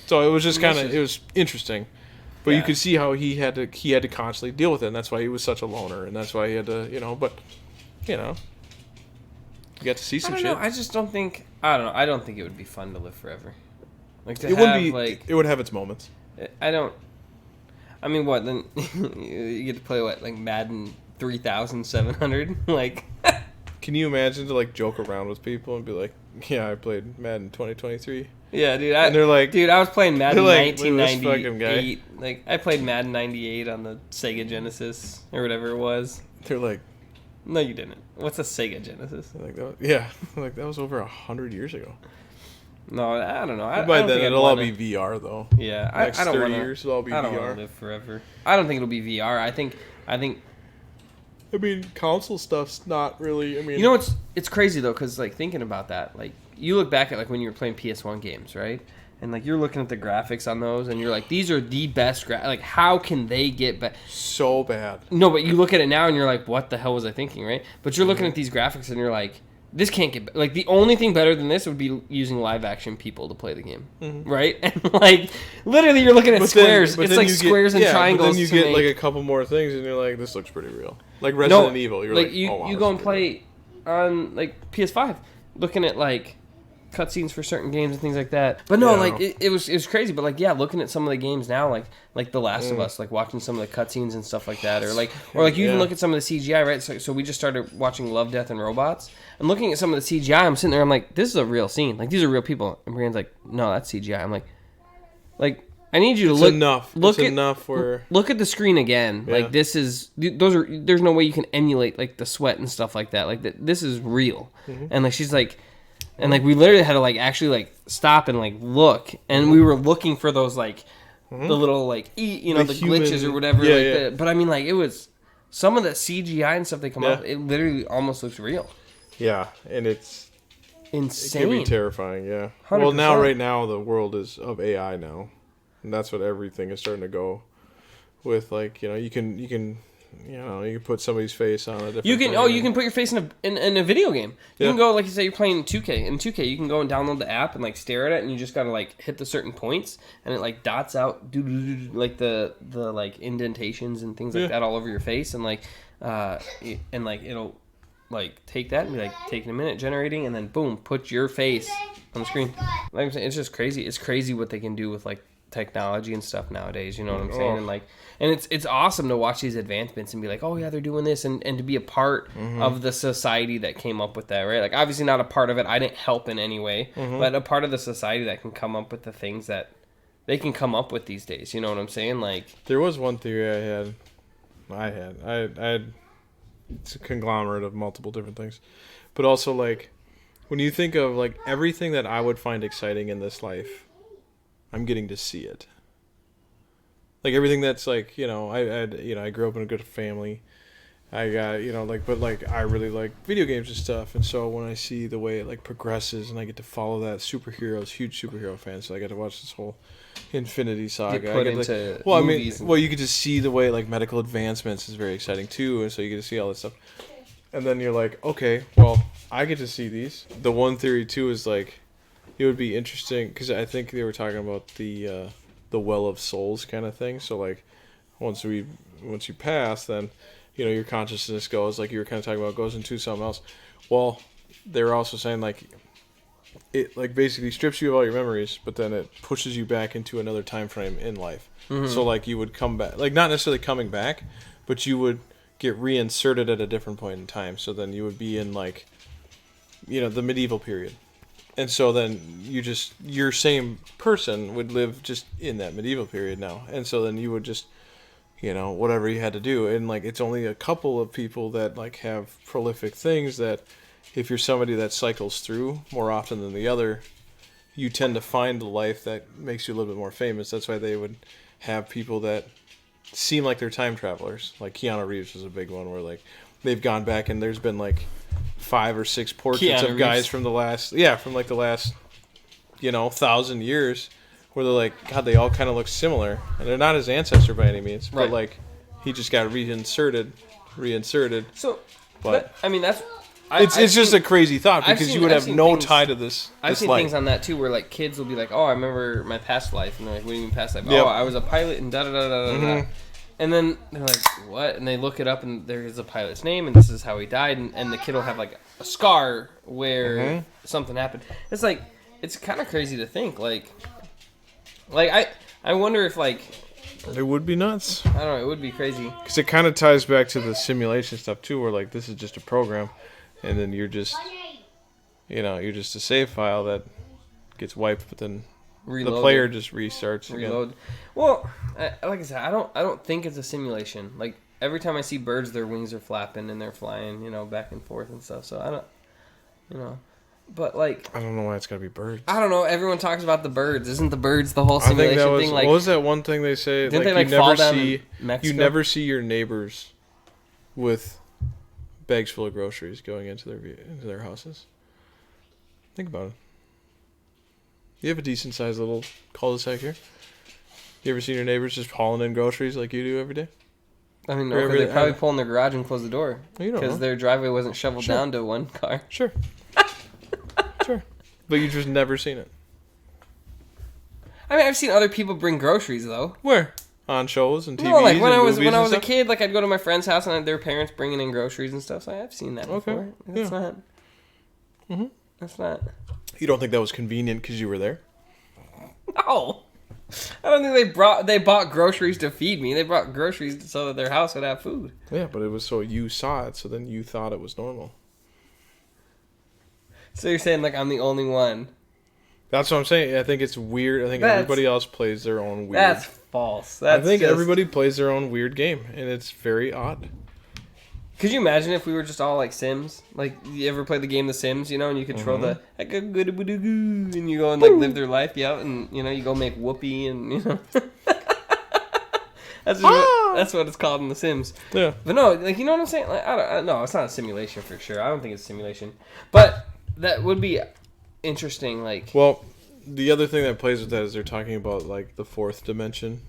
Speaker 1: So it was just it was interesting. But you could see how he had to constantly deal with it, and that's why he was such a loner, and that's why he had to, but, you got to see some shit.
Speaker 2: I just don't think, I don't know, I don't think it would be fun to live forever.
Speaker 1: It would have its moments.
Speaker 2: I mean, what, then you get to play, Madden 3700?
Speaker 1: Can you imagine to, joke around with people and be like, yeah, I played Madden 2023?
Speaker 2: Yeah, dude.
Speaker 1: And they're
Speaker 2: dude, I was playing Madden
Speaker 1: 1998.
Speaker 2: I played Madden 98 on the Sega Genesis or whatever it was.
Speaker 1: They're like,
Speaker 2: no, you didn't. What's a Sega Genesis?
Speaker 1: That was over 100 years ago.
Speaker 2: No, I don't know.
Speaker 1: By then it'll all be VR though.
Speaker 2: Yeah,
Speaker 1: I don't 30 years it'll all be VR.
Speaker 2: I don't want to live forever. I don't think it'll be VR. I think.
Speaker 1: I mean, console stuff's not really. I mean,
Speaker 2: you know it's crazy though, because thinking about that, you look back at when you were playing PS1 games, right? And you're looking at the graphics on those, and you're like, these are the best how can they get better?
Speaker 1: So bad.
Speaker 2: No, but you look at it now, and you're like, what the hell was I thinking, right? But you're looking at these graphics, and you're like, this can't get the only thing better than this would be using live action people to play the game, right? And literally, you're looking at squares. It's squares and triangles.
Speaker 1: But then you get a couple more things, and you're like, this looks pretty real. Like Resident Evil, you're
Speaker 2: you go and play on PS5, looking at cutscenes for certain games and things like that. But no, it was crazy. But looking at some of the games now, like The Last of Us, watching some of the cutscenes and stuff like that, or you even look at some of the CGI, right? So we just started watching Love, Death, and Robots, and looking at some of the CGI, I'm sitting there, I'm like, this is a real scene. These are real people. And Brian's like, no, that's CGI. I'm like. I need you to look
Speaker 1: enough where
Speaker 2: look at the screen again.
Speaker 1: Yeah.
Speaker 2: There's no way you can emulate the sweat and stuff like that. This is real. Mm-hmm. And she's like, and we literally had to actually stop and look, and we were looking for those the little the glitches or whatever.
Speaker 1: Yeah.
Speaker 2: But I mean it was some of the CGI and stuff they come up. It literally almost looks real.
Speaker 1: Yeah, and it's
Speaker 2: insane.
Speaker 1: It can be terrifying. Yeah.
Speaker 2: 100%.
Speaker 1: Well, right now the world is of AI now. And that's what everything is starting to go with. You can put somebody's face on a different
Speaker 2: you can put your face in a video game. You can go, you say you're playing 2K. In 2K, you can go and download the app and stare at it, and you just gotta hit the certain points, and it dots out the indentations and things like that all over your face, and it'll take that and be taking a minute generating, and then boom, put your face on the screen. Like I'm saying, it's just crazy. It's crazy what they can do with technology and stuff nowadays, you know what I'm saying? And it's awesome to watch these advancements and be like, oh yeah, they're doing this, and to be a part of the society that came up with that, right? Obviously not a part of it, I didn't help in any way, but a part of the society that can come up with the things that they can come up with these days, you know what I'm saying?
Speaker 1: There was one theory I had it's a conglomerate of multiple different things. But also, like, when you think of, like, everything that I would find exciting in this life, I'm getting to see it. Like, everything that's, like, I grew up in a good family. I got, I really like video games and stuff. And so when I see the way it, like, progresses and I get to follow that, huge superhero fan, so I got to watch this whole Infinity Saga.
Speaker 2: Get put into movies.
Speaker 1: You get to see the way, like, medical advancements is very exciting, too. And so you get to see all this stuff. And then you're like, okay, well, I get to see these. The one theory, too, is, like, it would be interesting, because I think they were talking about the well of souls kind of thing. So, like, once you pass, then, your consciousness goes, like you were kind of talking about, goes into something else. Well, they were also saying, like, it, like, basically strips you of all your memories, but then it pushes you back into another time frame in life. Mm-hmm. So, like, you would come back, like, not necessarily coming back, but you would get reinserted at a different point in time. So then you would be in, like, the medieval period. And so then your same person would live just in that medieval period now. And so then you would just, whatever you had to do. And, like, it's only a couple of people that, like, have prolific things that if you're somebody that cycles through more often than the other, you tend to find the life that makes you a little bit more famous. That's why they would have people that seem like they're time travelers. Like Keanu Reeves was a big one where, like, they've gone back and there's been, like, 5 or 6 portraits of guys from the last 1,000 years where they're like, God, they all kind of look similar. And they're not his ancestor by any means. Right. But, like, he just got reinserted.
Speaker 2: So, but I mean, that's...
Speaker 1: It's just a crazy thought because you would have no tie to this
Speaker 2: I've seen
Speaker 1: life.
Speaker 2: things on that, too, where, like, kids will be like, oh, I remember my past life. And they're like, what do you mean past life?
Speaker 1: Yep.
Speaker 2: Oh, I was a pilot and da-da-da-da-da-da. Mm-hmm. And then they're like, what? And they look it up, and there's a pilot's name, and this is how he died. And the kid will have, like, a scar where something happened. It's like, it's kind of crazy to think. Like I wonder if, like...
Speaker 1: It would be nuts.
Speaker 2: I don't know. It would be crazy.
Speaker 1: Because it kind of ties back to the simulation stuff, too, where, like, this is just a program, and then you're just, you're just a save file that gets wiped, but then Reloaded. The player just restarts again.
Speaker 2: Well, like I said, I don't think it's a simulation. Like, every time I see birds, their wings are flapping and they're flying, back and forth and stuff. So I don't, but, like,
Speaker 1: I don't know why it's gotta be birds.
Speaker 2: I don't know. Everyone talks about the birds. Isn't the birds the whole simulation thing? Like,
Speaker 1: what was that one thing they say?
Speaker 2: Didn't they, like, fall down in Mexico?
Speaker 1: You never see your neighbors with bags full of groceries going into their houses. Think about it. You have a decent-sized little cul-de-sac here. You ever seen your neighbors just hauling in groceries like you do every day?
Speaker 2: I mean, no, because they probably pull in their garage and close the door. Because their driveway wasn't shoveled down to one car.
Speaker 1: Sure. Sure. But you've just never seen it.
Speaker 2: I mean, I've seen other people bring groceries, though.
Speaker 1: Where? On shows and TVs.
Speaker 2: No, like when I was a kid, like I'd go to my friend's house and their parents bringing in groceries and stuff. So I've seen that before. That's not.
Speaker 1: Mm-hmm.
Speaker 2: That's not.
Speaker 1: You don't think that was convenient because you were there?
Speaker 2: No. I don't think they bought groceries to feed me. They brought groceries so that their house would have food.
Speaker 1: Yeah, but it was so you saw it, so then you thought it was normal.
Speaker 2: So you're saying, like, I'm the only one?
Speaker 1: That's what I'm saying. I think it's weird. I think everybody else plays their own weird...
Speaker 2: That's false.
Speaker 1: I think everybody plays their own weird game, and it's very odd.
Speaker 2: Could you imagine if we were just all like Sims? Like, you ever play the game The Sims, and you control the... And you go and, like, live their life, and, you go make whoopee, and, That's what it's called in The Sims.
Speaker 1: Yeah.
Speaker 2: But no, like, you know what I'm saying? Like, no, it's not a simulation for sure. I don't think it's a simulation. But that would be interesting, like...
Speaker 1: Well, the other thing that plays with that is they're talking about, like, the fourth dimension.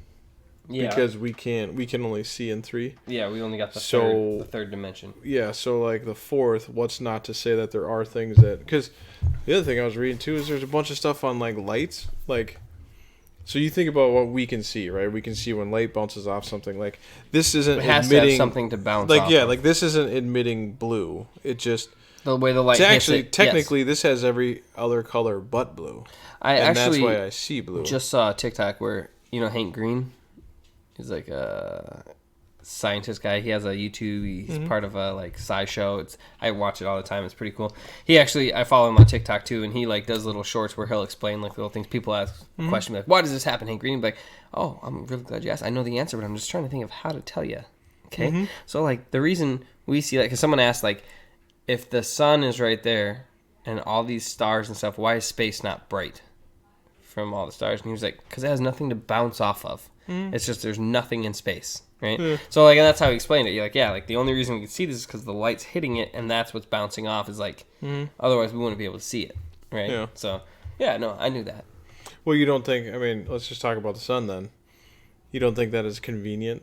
Speaker 1: Yeah. Because we can only see in 3.
Speaker 2: Yeah, we only got the third dimension.
Speaker 1: Yeah, so, like, the fourth, what's not to say that there are things that... Because the other thing I was reading, too, is there's a bunch of stuff on, like, lights. Like, so you think about what we can see, right? We can see when light bounces off something. Like, this isn't
Speaker 2: it has
Speaker 1: emitting...
Speaker 2: to have something to bounce
Speaker 1: like,
Speaker 2: off
Speaker 1: yeah,
Speaker 2: of.
Speaker 1: like, this isn't emitting blue. It just...
Speaker 2: The way the light hits it.
Speaker 1: Technically, this has every other color but blue.
Speaker 2: That's
Speaker 1: why I see blue.
Speaker 2: Just saw a TikTok where, Hank Green... He's like a scientist guy. He has a YouTube. He's part of a sci show. I watch it all the time. It's pretty cool. I follow him on TikTok too, and he does little shorts where he'll explain little things. People ask a question like, "Why does this happen?" Hank Green will be like, "Oh, I'm really glad you asked. I know the answer, but I'm just trying to think of how to tell you." Okay, so the reason we see that because someone asked, like, if the sun is right there and all these stars and stuff, why is space not bright from all the stars? And he was like, because it has nothing to bounce off of. It's just there's nothing in space, right?
Speaker 1: Yeah.
Speaker 2: So, like, and that's how he explained it. You're like, yeah, like, the only reason we can see this is because the light's hitting it, and that's what's bouncing off. Is like, otherwise we wouldn't be able to see it, right?
Speaker 1: Yeah.
Speaker 2: So, yeah, no, I knew that.
Speaker 1: Well, you don't think, I mean, let's just talk about the sun then. You don't think that is convenient?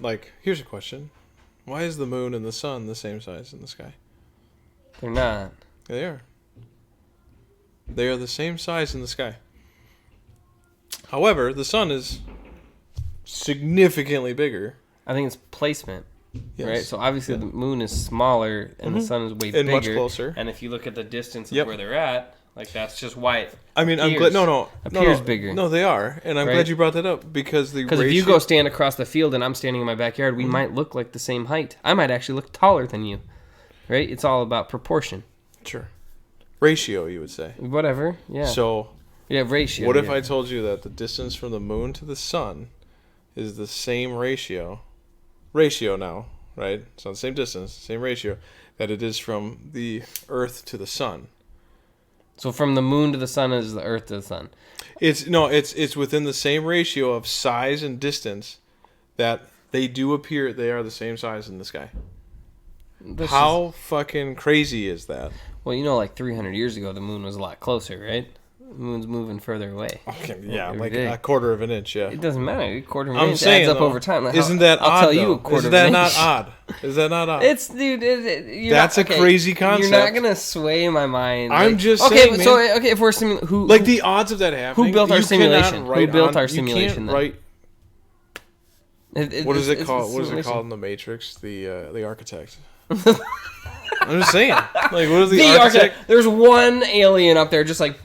Speaker 1: Like, here's a question. Why is the moon and the sun the same size in the sky?
Speaker 2: They're not.
Speaker 1: They are. They are the same size in the sky. However, the sun is significantly bigger.
Speaker 2: I think it's placement,
Speaker 1: Yes.
Speaker 2: right? So obviously the moon is smaller and the sun is way
Speaker 1: And
Speaker 2: bigger.
Speaker 1: much closer.
Speaker 2: And if you look at the distance of
Speaker 1: Yep.
Speaker 2: where they're at, like that's just why it
Speaker 1: I mean, I'm
Speaker 2: appears-
Speaker 1: glad. No,
Speaker 2: appears bigger.
Speaker 1: No, they are, and I'm
Speaker 2: Right?
Speaker 1: glad you brought that up because the
Speaker 2: Because if you go stand across the field and I'm standing in my backyard, we might look like the same height. I might actually look taller than you, right? It's all about proportion.
Speaker 1: sure ratio, you would say.
Speaker 2: Whatever, yeah.
Speaker 1: So,
Speaker 2: yeah, ratio.
Speaker 1: what if
Speaker 2: yeah.
Speaker 1: I told you that the distance from the moon to the sun is the same ratio now, right? It's not the same distance, same ratio that it is from the Earth to the sun.
Speaker 2: So from the moon to the sun is the Earth to the sun.
Speaker 1: It's within the same ratio of size and distance that they do appear. They are the same size in the sky. How fucking crazy is that?
Speaker 2: Well, you know, like 300 years ago, the moon was a lot closer, right? The moon's moving further away.
Speaker 1: Okay, yeah,
Speaker 2: Every
Speaker 1: like
Speaker 2: day.
Speaker 1: a quarter of an inch. Yeah,
Speaker 2: It doesn't matter. A quarter of an
Speaker 1: I'm
Speaker 2: inch
Speaker 1: saying
Speaker 2: adds up
Speaker 1: though,
Speaker 2: over time. Like,
Speaker 1: isn't that
Speaker 2: I'll
Speaker 1: odd?
Speaker 2: tell you
Speaker 1: though?
Speaker 2: a quarter
Speaker 1: Is
Speaker 2: of
Speaker 1: that
Speaker 2: an
Speaker 1: not
Speaker 2: inch.
Speaker 1: odd? Is that not odd?
Speaker 2: It's, dude.
Speaker 1: That's a crazy concept.
Speaker 2: You're not gonna sway my mind.
Speaker 1: I'm
Speaker 2: like,
Speaker 1: just
Speaker 2: okay.
Speaker 1: saying,
Speaker 2: So
Speaker 1: man.
Speaker 2: okay, if we're who
Speaker 1: Like the odds of that happening.
Speaker 2: who built our
Speaker 1: you cannot
Speaker 2: simulation? Who
Speaker 1: write
Speaker 2: built
Speaker 1: on-
Speaker 2: our
Speaker 1: you can't
Speaker 2: simulation then?
Speaker 1: write- What is it
Speaker 2: it's
Speaker 1: called?
Speaker 2: a
Speaker 1: What is it
Speaker 2: simulation.
Speaker 1: called in the Matrix? The architect. I'm just saying. Like, what is the,
Speaker 2: The
Speaker 1: architect?
Speaker 2: architect. There's one alien up there, just like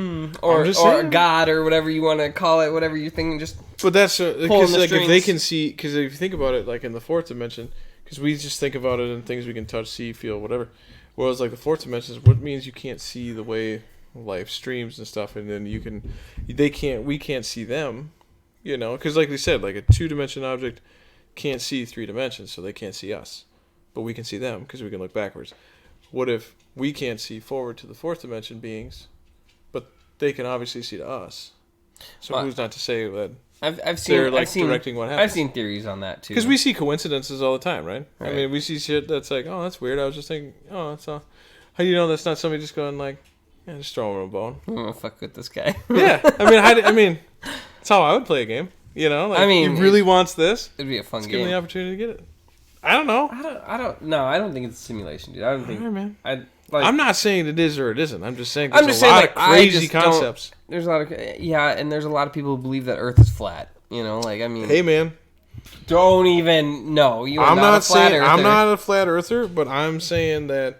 Speaker 2: or
Speaker 1: just
Speaker 2: or
Speaker 1: saying.
Speaker 2: God or whatever you want to call it, whatever you're thinking. Just
Speaker 1: But that's
Speaker 2: Pulling
Speaker 1: because
Speaker 2: the
Speaker 1: like if they
Speaker 2: strings.
Speaker 1: can see, because if you think about it, like in the fourth dimension, because we just think about it in things we can touch, see, feel, whatever. Whereas like the fourth dimension is what means you can't see the way life streams and stuff, and then we can't see them, you know, because like they said, like a 2-dimension object can't see 3 dimensions, so they can't see us, but we can see them because we can look backwards. What if we can't see forward to the fourth dimension beings, but they can obviously see to us? So
Speaker 2: Well,
Speaker 1: who's not to say that?
Speaker 2: I've seen
Speaker 1: They're, like,
Speaker 2: I've seen
Speaker 1: directing what
Speaker 2: I've
Speaker 1: happens.
Speaker 2: seen theories on that too.
Speaker 1: Because we see coincidences all the time, right? I
Speaker 2: Right.
Speaker 1: mean, we see shit that's like, oh, that's weird. I was just thinking, oh, that's all. How do you know that's not somebody just going like, yeah, just throw him a bone?
Speaker 2: I'm gonna fuck with this guy.
Speaker 1: Yeah, I mean, that's how I would play a game. You know, like,
Speaker 2: I mean,
Speaker 1: he really wants this.
Speaker 2: It'd be a fun
Speaker 1: Let's give him
Speaker 2: game.
Speaker 1: the opportunity to get it. I don't know.
Speaker 2: I don't. No, I don't think it's a simulation, dude. I don't think.
Speaker 1: Alright, man.
Speaker 2: Like,
Speaker 1: I'm not saying it is or it isn't. I'm just saying
Speaker 2: I'm
Speaker 1: there's
Speaker 2: just
Speaker 1: a
Speaker 2: saying,
Speaker 1: lot
Speaker 2: like,
Speaker 1: of
Speaker 2: I
Speaker 1: crazy
Speaker 2: just don't-
Speaker 1: concepts.
Speaker 2: There's a lot of and there's a lot of people who believe that Earth is flat. You know, like I mean,
Speaker 1: Hey, man,
Speaker 2: don't even know. You are
Speaker 1: I'm not
Speaker 2: a flat
Speaker 1: saying
Speaker 2: earther.
Speaker 1: I'm not a flat earther, but I'm saying that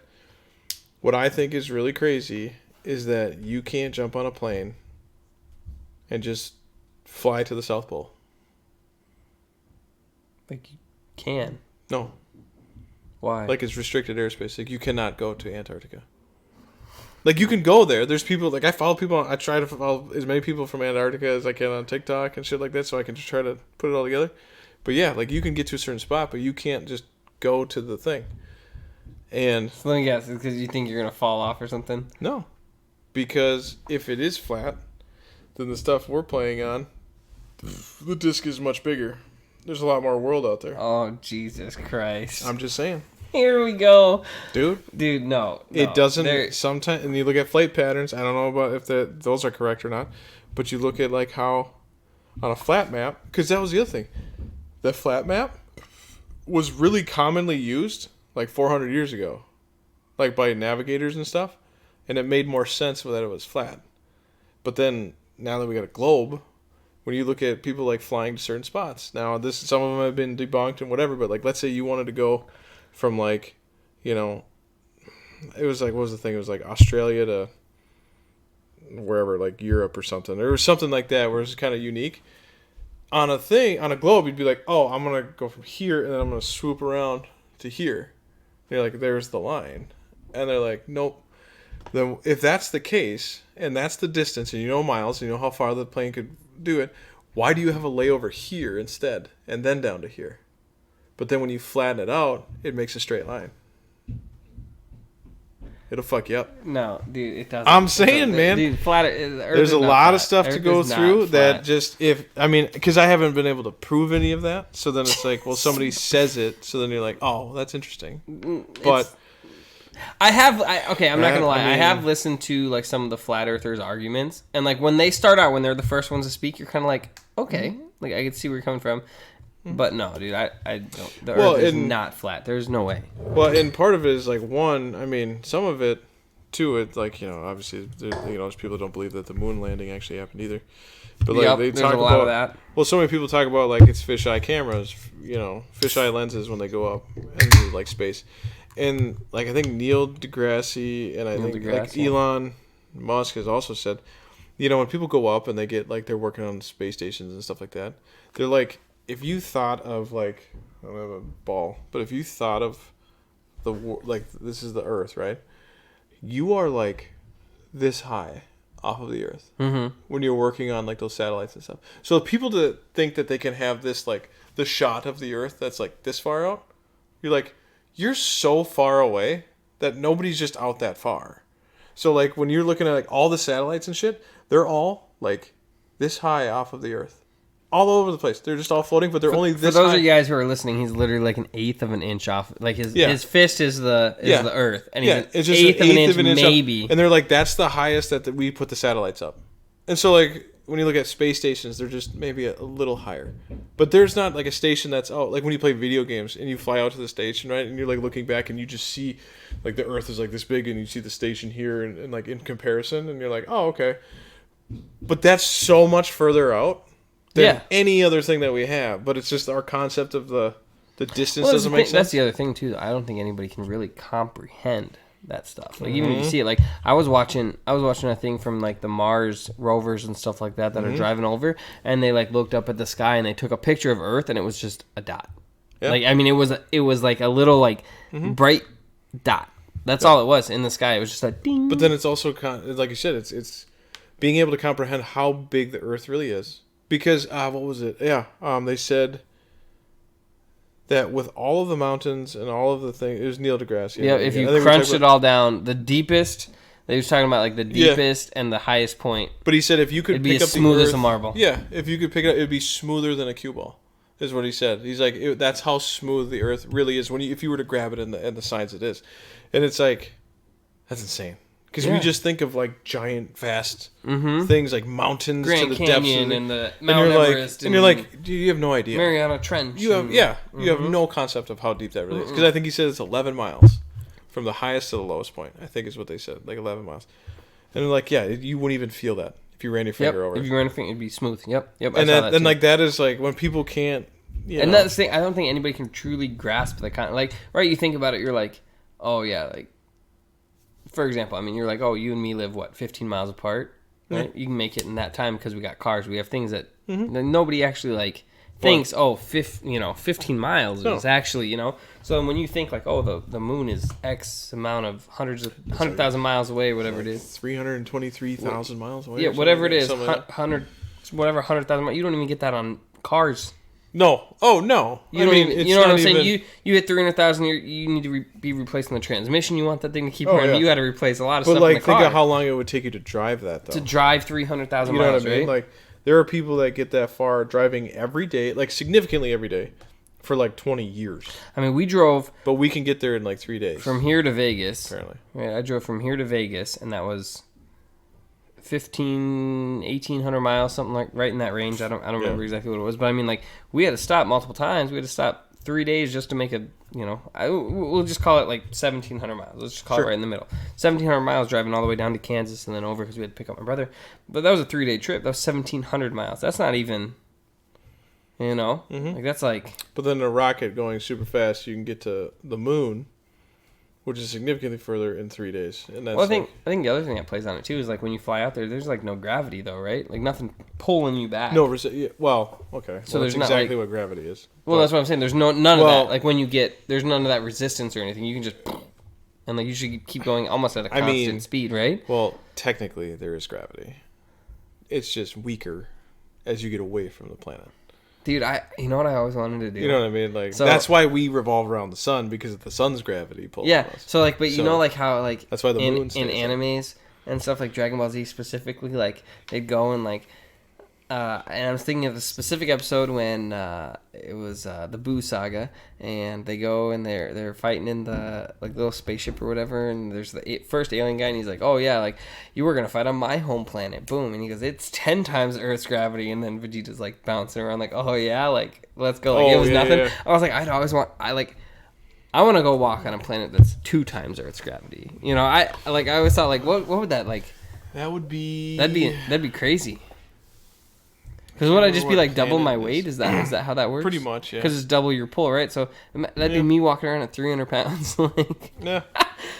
Speaker 1: what I think is really crazy is that you can't jump on a plane and just fly to the South Pole.
Speaker 2: Like you can.
Speaker 1: No,
Speaker 2: Why?
Speaker 1: like it's restricted airspace. Like you cannot go to Antarctica. Like you can go there. There's people like I follow people. I try to follow as many people from Antarctica as I can on TikTok and shit like that, so I can just try to put it all together. But yeah, like you can get to a certain spot, but you can't just go to the thing. And
Speaker 2: So let me guess. It's because you think you're gonna fall off or something.
Speaker 1: no, because if it is flat, then the stuff we're playing on, the disc is much bigger. There's a lot more world out there.
Speaker 2: Oh Jesus Christ!
Speaker 1: I'm just saying,
Speaker 2: Here we go,
Speaker 1: dude.
Speaker 2: dude. No,
Speaker 1: It doesn't.
Speaker 2: There-
Speaker 1: Sometimes, and you look at flight patterns. I don't know about if those are correct or not, but you look at like how on a flat map, because that was the other thing. The flat map was really commonly used like 400 years ago, like by navigators and stuff, and it made more sense that it was flat. But then now that we got a globe, when you look at people like flying to certain spots, now some of them have been debunked and whatever, but like let's say you wanted to go from like, you know, it was like, what was the thing? It was like Australia to wherever, like Europe or something. Or something like that where it's kind of unique. On a globe, you'd be like, oh, I'm going to go from here and then I'm going to swoop around to here. And you're like, there's the line. And they're like, nope. Then if that's the case, and that's the distance, and you know miles, and you know how far the plane could do it, why do you have a layover here instead, and then down to here? But then when you flatten it out, it makes a straight line. It'll fuck you up.
Speaker 2: No, dude, it doesn't.
Speaker 1: I'm saying, man.
Speaker 2: Dude,
Speaker 1: there's a lot of stuff to go through that just because I haven't been able to prove any of that. So then it's like, well, somebody says it. So then you're like, oh, that's interesting. But
Speaker 2: I'm not gonna lie. I have listened to like some of the flat earthers' arguments, and like when they start out, when they're the first ones to speak, you're kind of like, okay, like I can see where you're coming from. But no, dude, I don't. The Earth is not flat. There's no way.
Speaker 1: Well, and part of it is like some of it, too. It like obviously, there's people that don't believe that the moon landing actually happened either. But like they talk about, lot of that. Well, so many people talk about like it's fisheye cameras, fisheye lenses when they go up into like space, and like I think Neil deGrasse and I think like Elon Musk has also said, when people go up and they get like they're working on space stations and stuff like that, they're like. If you thought of like, I don't have a ball, but if you thought of this is the Earth, right? You are like this high off of the Earth when you're working on like those satellites and stuff. So people to think that they can have this like the shot of the Earth that's like this far out, you're so far away that nobody's just out that far. So like when you're looking at like all the satellites and shit, they're all like this high off of the Earth. All over the place. They're just all floating, but they're only this high.
Speaker 2: For those of you guys who are listening, he's literally like 1/8 of an inch off. Like his fist is the Earth, and he's
Speaker 1: it's just
Speaker 2: an eighth of an inch maybe.
Speaker 1: Up. And they're like, that's the highest that we put the satellites up. And so like when you look at space stations, they're just maybe a little higher. But there's not like a station that's out. Like when you play video games and you fly out to the station, right? And you're like looking back and you just see like the Earth is like this big, and you see the station here, and like in comparison, and you're like, oh okay. But that's so much further out. Than any other thing that we have, but it's just our concept of the distance doesn't make sense.
Speaker 2: That's the other thing too. I don't think anybody can really comprehend that stuff. Like even if you see it, like I was watching a thing from like the Mars rovers and stuff like that are driving over, and they like looked up at the sky and they took a picture of Earth, and it was just a dot. Yeah. Like I mean, it was like a little like bright dot. That's all it was in the sky. It was just a ding.
Speaker 1: But then it's also like you said, it's being able to comprehend how big the Earth really is. Because, what was it? Yeah, they said that with all of the mountains and all of the things, it was Neil deGrasse.
Speaker 2: Yeah, if you crunched it all down, the deepest, they was talking about like the deepest and the highest point.
Speaker 1: But he said if you could
Speaker 2: it'd pick be as up smooth the Earth, as a marble.
Speaker 1: Yeah, if you could pick it up, it'd be smoother than a cue ball, is what he said. He's like, that's how smooth the Earth really is if you were to grab it in the size it is. And it's like, that's insane. Because we just think of like giant, vast things like mountains
Speaker 2: Grand
Speaker 1: to the
Speaker 2: Canyon
Speaker 1: depths
Speaker 2: and the Mount Everest,
Speaker 1: and you're like, you have no idea.
Speaker 2: Mariana Trench.
Speaker 1: You have no concept of how deep that really is. Because I think he said it's 11 miles from the highest to the lowest point. I think is what they said, like 11 miles. And they're like, you wouldn't even feel that if you ran your finger over it.
Speaker 2: If you ran your finger, it'd be smooth. Yep.
Speaker 1: And then like that is like when people can't.
Speaker 2: And that's the thing. I don't think anybody can truly grasp the kind. Like, right? You think about it, you're like, oh yeah, like. For example, I mean, you're like, oh, you and me live, 15 miles apart? Right? You can make it in that time because we got cars. We have things that nobody actually, like, thinks, 15 miles is actually, So when you think, like, oh, the moon is X amount of 100,000 miles away, whatever it is.
Speaker 1: 323,000 miles away?
Speaker 2: Yeah, whatever it is, 100,000 miles. You don't even get that on cars.
Speaker 1: No. Oh, no.
Speaker 2: You know what I'm saying? You hit 300,000, you need to be replacing the transmission. You want that thing to keep running. Yeah. You got to replace a lot of stuff in the car. But,
Speaker 1: think of how long it would take you to drive that, though.
Speaker 2: To drive 300,000 miles,
Speaker 1: You know what I mean?
Speaker 2: Right?
Speaker 1: Like, there are people that get that far driving every day, like, significantly every day, for, like, 20 years.
Speaker 2: I mean, we drove...
Speaker 1: But we can get there in, like, 3 days.
Speaker 2: From here to Vegas.
Speaker 1: Apparently.
Speaker 2: Right, I drove from here to Vegas, and that was... 1,800 miles, something like right in that range. I don't remember exactly what it was, but I mean, like, we had to stop multiple times. We had to stop 3 days just to make we'll just call it like 1,700 miles. Let's just call it right in the middle. 1,700 miles driving all the way down to Kansas and then over because we had to pick up my brother. But that was a 3-day trip. That was 1,700 miles. That's not even, like that's like.
Speaker 1: But then a rocket going super fast, you can get to the moon. Which is significantly further in 3 days. And that's
Speaker 2: I think the other thing that plays on it too is like when you fly out there's like no gravity though, right? Like nothing pulling you back.
Speaker 1: No, well, okay. So there's exactly what gravity is.
Speaker 2: Well, that's what I'm saying. There's none of that. Like when you there's none of that resistance or anything. You can just and like you should keep going almost at a constant speed, right?
Speaker 1: Well, technically there is gravity. It's just weaker as you get away from the planet.
Speaker 2: Dude, you know what I always wanted to do?
Speaker 1: You know what I mean? Like,
Speaker 2: So,
Speaker 1: that's why we revolve around the sun, because of the sun's gravity pulls
Speaker 2: yeah.
Speaker 1: us.
Speaker 2: So like, but you know, like how like
Speaker 1: that's why the moon
Speaker 2: in
Speaker 1: stays
Speaker 2: animes and stuff like Dragon Ball Z specifically, like they'd go and like. And I was thinking of a specific episode when it was the Boo Saga, and they go and they're fighting in the like little spaceship or whatever, and there's the first alien guy, and he's like, "Oh yeah, like you were gonna fight on my home planet." Boom, and he goes, "It's 10 times Earth's gravity," and then Vegeta's like bouncing around like, "Oh yeah, like let's go." Like, it was nothing. Yeah. I was like, I want to go walk on a planet that's 2 times Earth's gravity. You know, I always thought like, what would that like?
Speaker 1: That'd be
Speaker 2: crazy. Because would I just be like double my weight? Is that how that works?
Speaker 1: Pretty much, yeah.
Speaker 2: Because it's double your pull, right? So that'd be me walking around at 300 pounds. Like,
Speaker 1: yeah.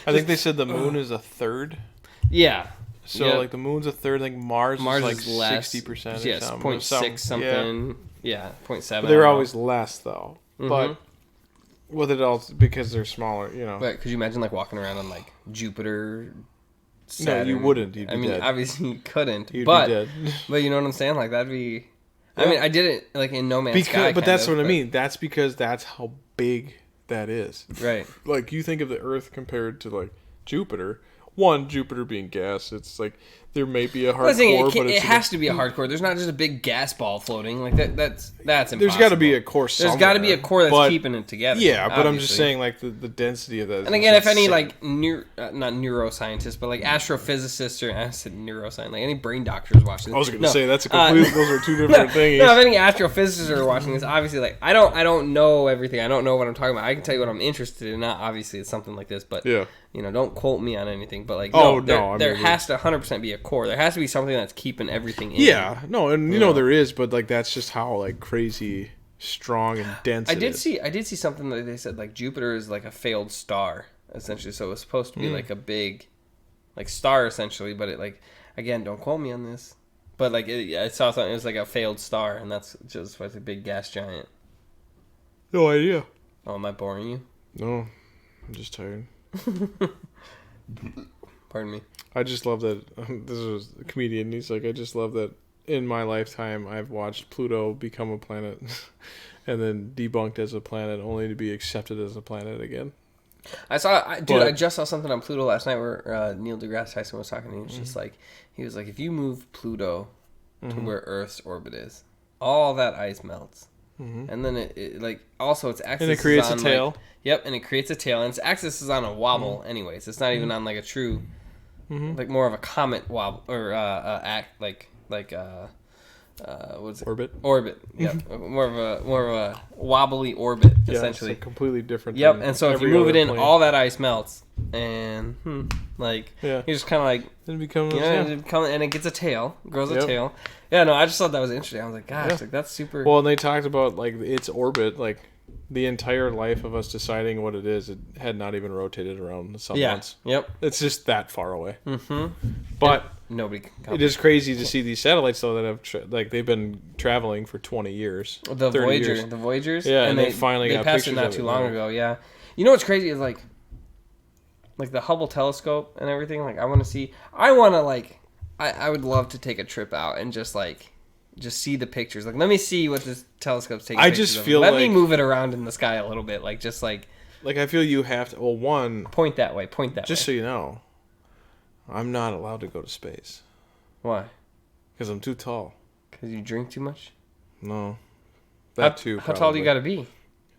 Speaker 1: I think they said the moon is a third.
Speaker 2: Yeah.
Speaker 1: So like the moon's a third. Like Mars is like 60%.
Speaker 2: Yes, 0.6 something. Yeah, 0.7.
Speaker 1: They're always less though. But with it all, because they're smaller, you know.
Speaker 2: But could you imagine like walking around on like Jupiter? Saturn?
Speaker 1: No, you wouldn't. You'd be dead.
Speaker 2: Obviously you couldn't.
Speaker 1: You'd be dead.
Speaker 2: But you know what I'm saying? Like that'd be. I mean, I did it like in No Man's Sky.
Speaker 1: But that's what I mean. That's because that's how big that is.
Speaker 2: Right.
Speaker 1: Like you think of the Earth compared to like Jupiter. One, Jupiter being gas, it's like there may be a hardcore, but
Speaker 2: it has to be a hardcore. There's not just a big gas ball floating like that. That's impossible.
Speaker 1: There's got to be a core somewhere.
Speaker 2: There's got to be a core that's keeping it together.
Speaker 1: Yeah, but obviously. I'm just saying like the density of that.
Speaker 2: And again, if any like not neuroscientists, but like astrophysicists or I said neuroscience, like any brain doctors watching this.
Speaker 1: I was going to say that's a complete. Those are two different things.
Speaker 2: No, if any astrophysicists are watching this, obviously like I don't know everything. I don't know what I'm talking about. I can tell you what I'm interested in. Not obviously it's something like this, but yeah. You know, don't quote me on anything, but like, there has to 100% be a core. There has to be something that's keeping everything in.
Speaker 1: Yeah, no, and you know there is, but like that's just how like crazy strong and dense. I did
Speaker 2: see something that they said like Jupiter is like a failed star essentially, so it was supposed to be like a big, like star essentially, but it like again, don't quote me on this, but like I saw something. It was like a failed star, and that's just like a big gas giant.
Speaker 1: No idea.
Speaker 2: Oh, am I boring you?
Speaker 1: No, I'm just tired.
Speaker 2: Pardon me.
Speaker 1: I just love that this was a comedian. He's like, I just love that in my lifetime I've watched Pluto become a planet and then debunked as a planet only to be accepted as a planet again.
Speaker 2: I just saw something on Pluto last night where Neil deGrasse Tyson was talking, and he was just like, if you move Pluto to where Earth's orbit is, all that ice melts. And then it like also its axis
Speaker 1: and it creates
Speaker 2: is on,
Speaker 1: a tail.
Speaker 2: Like, yep, and it creates a tail, and its axis is on a wobble. Anyways, it's not even on like a true, like more of a comet wobble or what's it? Orbit. Yep, more of a wobbly orbit essentially.
Speaker 1: It's completely different.
Speaker 2: Yep, and so if you move it in, all that ice melts, and you just kind of like
Speaker 1: it becomes
Speaker 2: and it gets a tail, grows a tail. Yeah, no, I just thought that was interesting. I was like, gosh, like that's super.
Speaker 1: Well, and they talked about like its orbit, like the entire life of us deciding what it is. It had not even rotated around the sun once.
Speaker 2: Yep.
Speaker 1: It's just that far away. But
Speaker 2: nobody.
Speaker 1: It is crazy to see these satellites though that have they've been traveling for 20 years.
Speaker 2: The Voyagers.
Speaker 1: Yeah, and they finally got
Speaker 2: passed
Speaker 1: pictures
Speaker 2: it not too long ago. Yeah. You know what's crazy is like the Hubble telescope and everything. Like I would love to take a trip out and just see the pictures. Like, let me see what this telescope's taking pictures
Speaker 1: just
Speaker 2: of.
Speaker 1: feel
Speaker 2: Let me move it around in the sky a little bit. Like, just like
Speaker 1: I feel you have to. Well, one.
Speaker 2: Point that way.
Speaker 1: Just so you know, I'm not allowed to go to space.
Speaker 2: Why?
Speaker 1: Because I'm too tall.
Speaker 2: Because you drink too much?
Speaker 1: No.
Speaker 2: How tall do you got to be?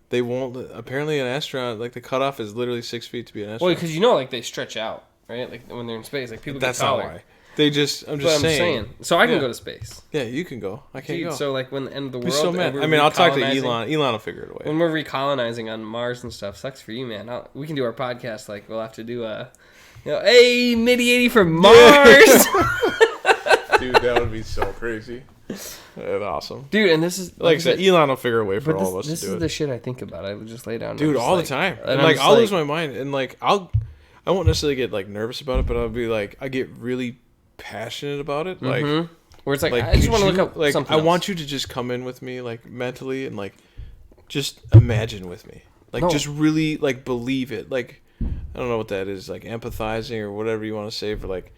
Speaker 1: They won't. Apparently, an astronaut, like, the cutoff is literally 6 feet to be an astronaut.
Speaker 2: Well, because they stretch out, right? Like, when they're in space. Like, people get taller.
Speaker 1: That's not why. I'm just saying.
Speaker 2: So I can go to space.
Speaker 1: Yeah, you can go. I can't go.
Speaker 2: So like when the end of the world,
Speaker 1: so mad. I mean, I'll talk to Elon. Elon will figure it away.
Speaker 2: When we're recolonizing on Mars and stuff, sucks for you, man. We can do our podcast. Like we'll have to do hey, MIDI-80 from Mars.
Speaker 1: Dude, that would be so crazy. That's awesome.
Speaker 2: Dude, and this is
Speaker 1: like I said, Elon will figure a way for all of us to do it.
Speaker 2: This is the shit I think about. I would just lay down.
Speaker 1: Dude, all the time. And like I'll lose my mind, and like I won't necessarily get like nervous about it, but I'll be like I get really passionate about it, like
Speaker 2: where it's like I just want to look up
Speaker 1: like
Speaker 2: something
Speaker 1: I
Speaker 2: else.
Speaker 1: want you to just come in with me like mentally and like just imagine with me, like just really like believe it, like I don't know what that is, like empathizing or whatever you want to say for like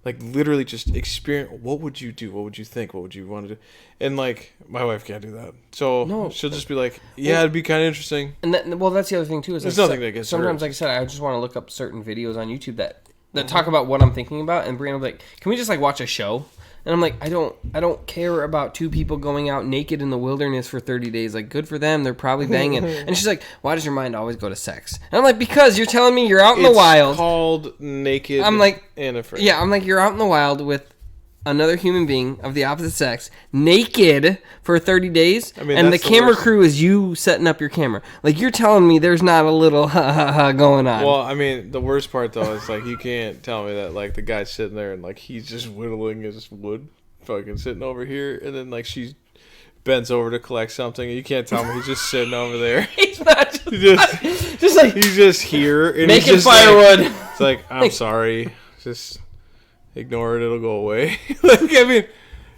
Speaker 1: Like, literally just experience. What would you do? What would you think? What would you want to do? And, like, my wife can't do that. So
Speaker 2: No.
Speaker 1: she'll just be like, yeah, it'd be kind of interesting.
Speaker 2: And that's the other thing, too. Is
Speaker 1: There's
Speaker 2: like,
Speaker 1: nothing that gets
Speaker 2: sometimes,
Speaker 1: hurt.
Speaker 2: like I said, I just want to look up certain videos on YouTube that talk about what I'm thinking about. And Brianna will be like, can we just, like, watch a show? And I'm like, I don't care about two people going out naked in the wilderness for 30 days. Like, good for them. They're probably banging. And she's like, why does your mind always go to sex? And I'm like, because you're telling me you're out in the wild.
Speaker 1: It's called Naked
Speaker 2: I'm like,
Speaker 1: and Afraid.
Speaker 2: Yeah, I'm like, you're out in the wild with another human being of the opposite sex, naked for 30 days, and the camera crew is you setting up your camera. Like, you're telling me there's not a little ha going on.
Speaker 1: Well, I mean, the worst part, though, is, like, you can't tell me that, like, the guy's sitting there and, like, he's just whittling his wood, fucking sitting over here, and then, like, she bends over to collect something, and you can't tell me he's just sitting over there.
Speaker 2: He's not
Speaker 1: just like, he's just here, and
Speaker 2: making
Speaker 1: he's just
Speaker 2: firewood.
Speaker 1: Like, it's like, I'm sorry, just ignore it, it'll go away. Like, I mean,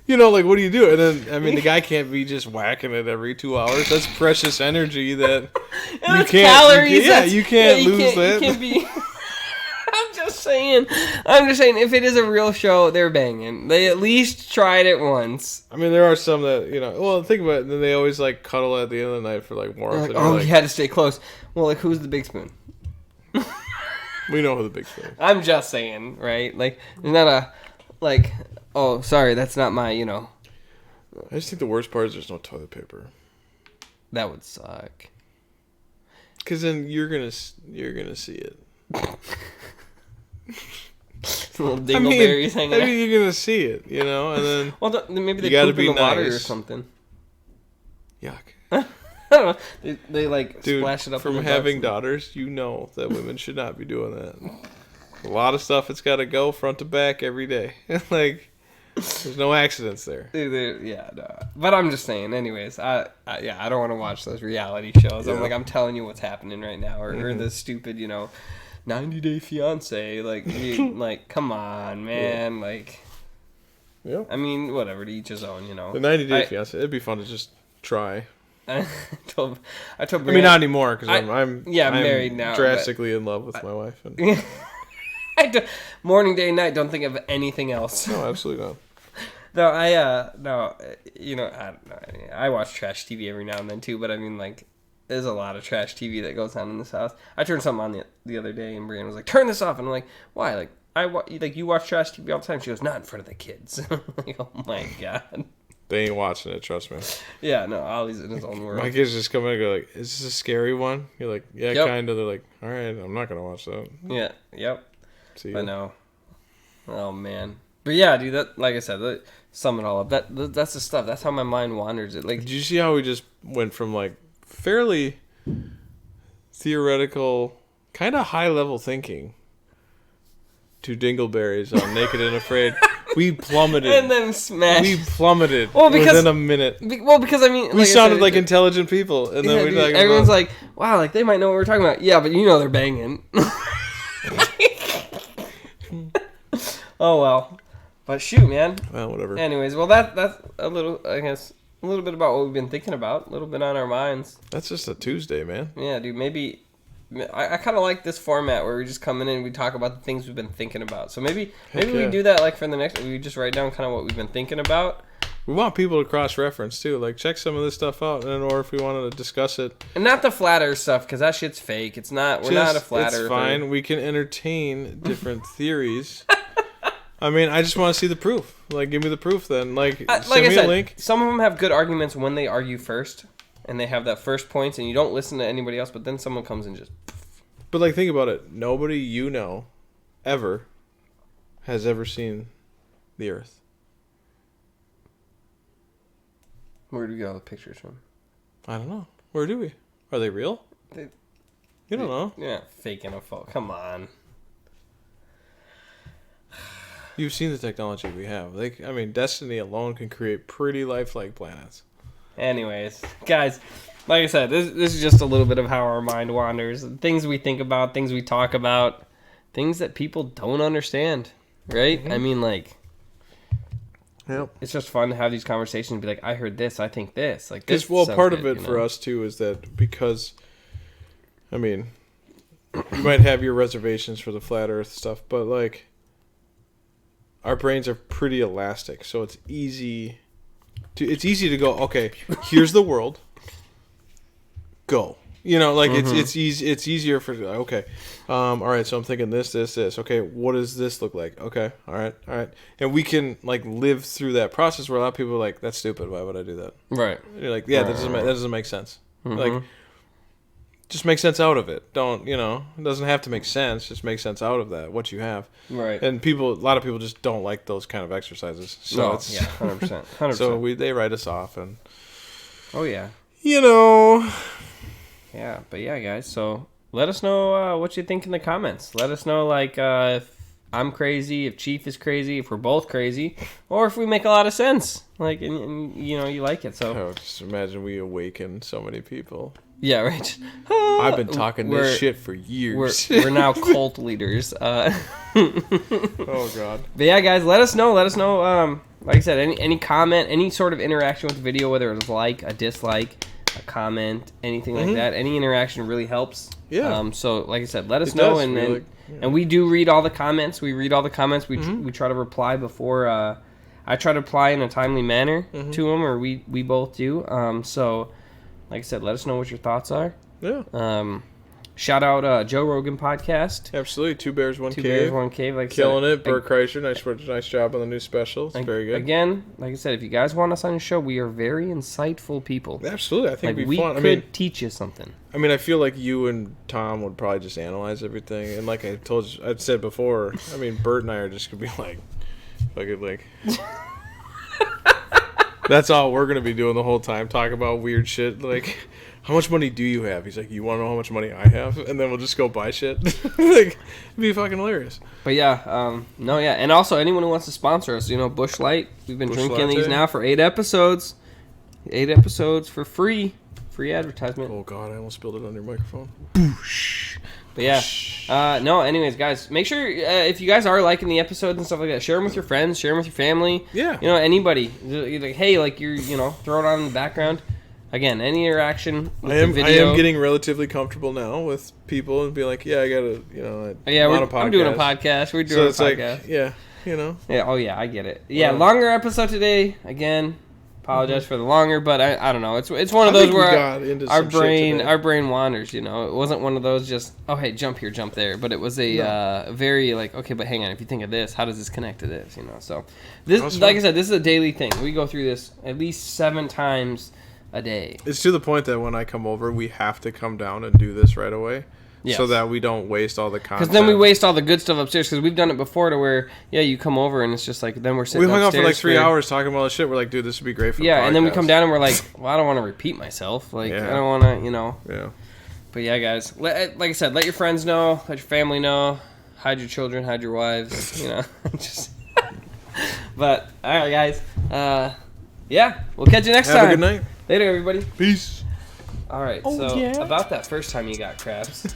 Speaker 1: you know, like, what do you do? And then, I mean, the guy can't be just whacking it every 2 hours. That's precious energy that you can't.
Speaker 2: Calories.
Speaker 1: You can't lose that.
Speaker 2: You can't be. I'm just saying. If it is a real show, they're banging. They at least tried it once.
Speaker 1: I mean, there are some that, you know. Well, think about it. Then they always, like, cuddle at the end of the night for, like, warmth.
Speaker 2: Like, oh, you had to stay close. Well, like, who's the big spoon?
Speaker 1: We know who the big spoon is.
Speaker 2: I'm just saying, right? Like, there's not a, like, oh, sorry, that's not my, you know.
Speaker 1: I just think the worst part is there's no toilet paper.
Speaker 2: That would suck.
Speaker 1: Because then you're gonna see it.
Speaker 2: Little dingleberries hanging out.
Speaker 1: I mean, you're gonna see it, you know, and then.
Speaker 2: Well, maybe they
Speaker 1: gotta
Speaker 2: poop in the
Speaker 1: be
Speaker 2: water
Speaker 1: nice.
Speaker 2: or something.
Speaker 1: Yuck.
Speaker 2: I don't know. They like
Speaker 1: Dude,
Speaker 2: splash it up.
Speaker 1: From
Speaker 2: in
Speaker 1: having daughters, you know that women should not be doing that. A lot of stuff it's got to go front to back every day. Like, there's no accidents there.
Speaker 2: Yeah, no. But I'm just saying. Anyways, I don't want to watch those reality shows.
Speaker 1: Yeah.
Speaker 2: I'm telling you what's happening right now, or the stupid, 90 Day Fiance. Like, like, come on, man.
Speaker 1: Yeah.
Speaker 2: Like,
Speaker 1: Yeah.
Speaker 2: I mean, whatever. To each his own,
Speaker 1: The 90 Day Fiance. It'd be fun to just try.
Speaker 2: I told
Speaker 1: I mean, not anymore because I'm
Speaker 2: married now.
Speaker 1: Drastically in love with my wife. And...
Speaker 2: morning, day, night. Don't think of anything else.
Speaker 1: No, absolutely not.
Speaker 2: No, I watch trash TV every now and then too. But I mean, like, there's a lot of trash TV that goes on in this house. I turned something on the other day, and Brianna was like, "Turn this off," and I'm like, "Why?" Like, you watch trash TV all the time. She goes, "Not in front of the kids." Like, oh my god.
Speaker 1: They ain't watching it, trust me.
Speaker 2: Yeah, no, Ollie's in his own world.
Speaker 1: My kids just come in and go like, "Is this a scary one?" You're like, "Yeah,
Speaker 2: Yep.
Speaker 1: kind of." They're like, "All right, I'm not gonna watch that."
Speaker 2: Yeah, yep.
Speaker 1: See you.
Speaker 2: I know. Oh man, but yeah, dude. That, like I said, sum it all up. That's the stuff. That's how my mind wanders. It like.
Speaker 1: Did you see how we just went from like fairly theoretical, kind of high level thinking to dingleberries on Naked and Afraid? We plummeted.
Speaker 2: And then smashed.
Speaker 1: We plummeted
Speaker 2: because,
Speaker 1: within a minute.
Speaker 2: Because I mean,
Speaker 1: we sounded like intelligent people, and then we're like,
Speaker 2: everyone's like, "Wow, like they might know what we're talking about." Yeah, but they're banging. Oh well, but shoot, man.
Speaker 1: Well, whatever.
Speaker 2: Anyways, well that's a little, I guess, a little bit about what we've been thinking about, a little bit on our minds.
Speaker 1: That's just a Tuesday, man.
Speaker 2: Yeah, dude. Maybe I kind of like this format where we just come in and we talk about the things we've been thinking about. So maybe we do that like for the next. We just write down kind of what we've been thinking about.
Speaker 1: We want people to cross-reference too, like check some of this stuff out, or if we wanted to discuss it.
Speaker 2: And not the flat Earth stuff, because that shit's fake. It's not. We're not a flat Earth.
Speaker 1: It's fine. We can entertain different theories. I mean, I just want to see the proof. Like, give me the proof then. Like send me a link.
Speaker 2: Some of them have good arguments when they argue first, and they have that first points, and you don't listen to anybody else. But then someone comes and just.
Speaker 1: But like, think about it. Nobody ever, has ever seen the Earth.
Speaker 2: Where do we get the pictures from?
Speaker 1: I don't know. Where do we? Are they real? You don't know.
Speaker 2: You're not faking a photo. Come on.
Speaker 1: You've seen the technology we have. I mean, Destiny alone can create pretty lifelike planets.
Speaker 2: Anyways, guys, like I said, this is just a little bit of how our mind wanders. Things we think about, things we talk about, things that people don't understand, right? Mm-hmm. I mean, like,
Speaker 1: yep.
Speaker 2: It's just fun to have these conversations and be like, I heard this, I think this. Like this.
Speaker 1: Well, part of it for us, too, is that because, I mean, you might have your reservations for the flat Earth stuff, but, like, our brains are pretty elastic, so it's easy to go, okay, here's the world, go. You know, like it's easy. It's easier for okay, all right. So I'm thinking this. Okay, what does this look like? Okay, all right, and we can like live through that process where a lot of people are like, that's stupid. Why would I do that?
Speaker 2: Right.
Speaker 1: You're like, yeah, that doesn't make sense. Like, just make sense out of it. Don't it doesn't have to make sense. Just make sense out of that what you have.
Speaker 2: Right.
Speaker 1: And a lot of people just don't like those kind of exercises. So
Speaker 2: no,
Speaker 1: it's
Speaker 2: 100%. 100%.
Speaker 1: So they write us off and.
Speaker 2: Oh yeah. Yeah, but yeah, guys. So let us know what you think in the comments. Let us know like if I'm crazy, if Chief is crazy, if we're both crazy, or if we make a lot of sense. Like and you like it. So
Speaker 1: just imagine we awaken so many people.
Speaker 2: Yeah, right.
Speaker 1: I've been talking this shit for years.
Speaker 2: We're now cult leaders.
Speaker 1: Oh God.
Speaker 2: But yeah, guys, let us know. Like I said, any comment, any sort of interaction with the video, whether it's like, a dislike, a comment, anything like that. Any interaction really helps.
Speaker 1: Yeah.
Speaker 2: So like I said, let us know, and we do read all the comments. We read all the comments. We try to reply before. I try to reply in a timely manner to them, or we both do. So. Like I said, let us know what your thoughts are.
Speaker 1: Yeah.
Speaker 2: Shout out Joe Rogan podcast.
Speaker 1: Absolutely. Two Bears, One Cave.
Speaker 2: Two Bears, One Cave. Like
Speaker 1: killing it. Bert Kreischer, nice job on the new special. It's very good.
Speaker 2: Again, like I said, if you guys want us on the show, we are very insightful people.
Speaker 1: Absolutely. I think it'd be fun.
Speaker 2: We could teach you something.
Speaker 1: I mean, I feel like you and Tom would probably just analyze everything. And like I've said before, I mean, Bert and I are just going to be like, fucking like... That's all we're going to be doing the whole time, talking about weird shit. Like, how much money do you have? He's like, you want to know how much money I have? And then we'll just go buy shit. Like, it'd be fucking hilarious.
Speaker 2: But yeah, and also anyone who wants to sponsor us, Bush Light, we've been drinking these now for 8 episodes. 8 episodes for free advertisement.
Speaker 1: Oh God, I almost spilled it on your microphone.
Speaker 2: Boosh. But yeah, anyways, guys, make sure if you guys are liking the episodes and stuff like that, share them with your friends, share them with your family.
Speaker 1: Yeah.
Speaker 2: Anybody. Like, hey, like you're, throw it on in the background. Again, any interaction with the video.
Speaker 1: I am getting relatively comfortable now with people and be like, yeah, I got to,
Speaker 2: I'm doing a podcast. We're doing a podcast.
Speaker 1: Like, yeah,
Speaker 2: Yeah, oh yeah, I get it. Yeah, longer episode today. Again, apologize for the longer, but I don't know. It's one of those where our brain wanders. It wasn't one of those just hey, jump here, jump there, but it was a very like, okay, but hang on, if you think of this, how does this connect to this? So this, like I said, this is a daily thing. We go through this at least 7 times a day.
Speaker 1: It's to the point that when I come over, we have to come down and do this right away. Yes. So that we don't waste all the content.
Speaker 2: Because then we waste all the good stuff upstairs. Because we've done it before to where, you come over and it's just like, then we're sitting upstairs.
Speaker 1: We hung out for like 3 hours talking about all this shit. We're like, dude, this would be great for the podcast.
Speaker 2: And then we come down and we're like, well, I don't want to repeat myself. Like, I don't want to,
Speaker 1: Yeah.
Speaker 2: But yeah, guys, like I said, let your friends know, let your family know, hide your children, hide your wives, just. But, all right, guys. We'll catch you next time.
Speaker 1: Have a good night.
Speaker 2: Later, everybody.
Speaker 1: Peace.
Speaker 2: All right, about that first time you got crabs.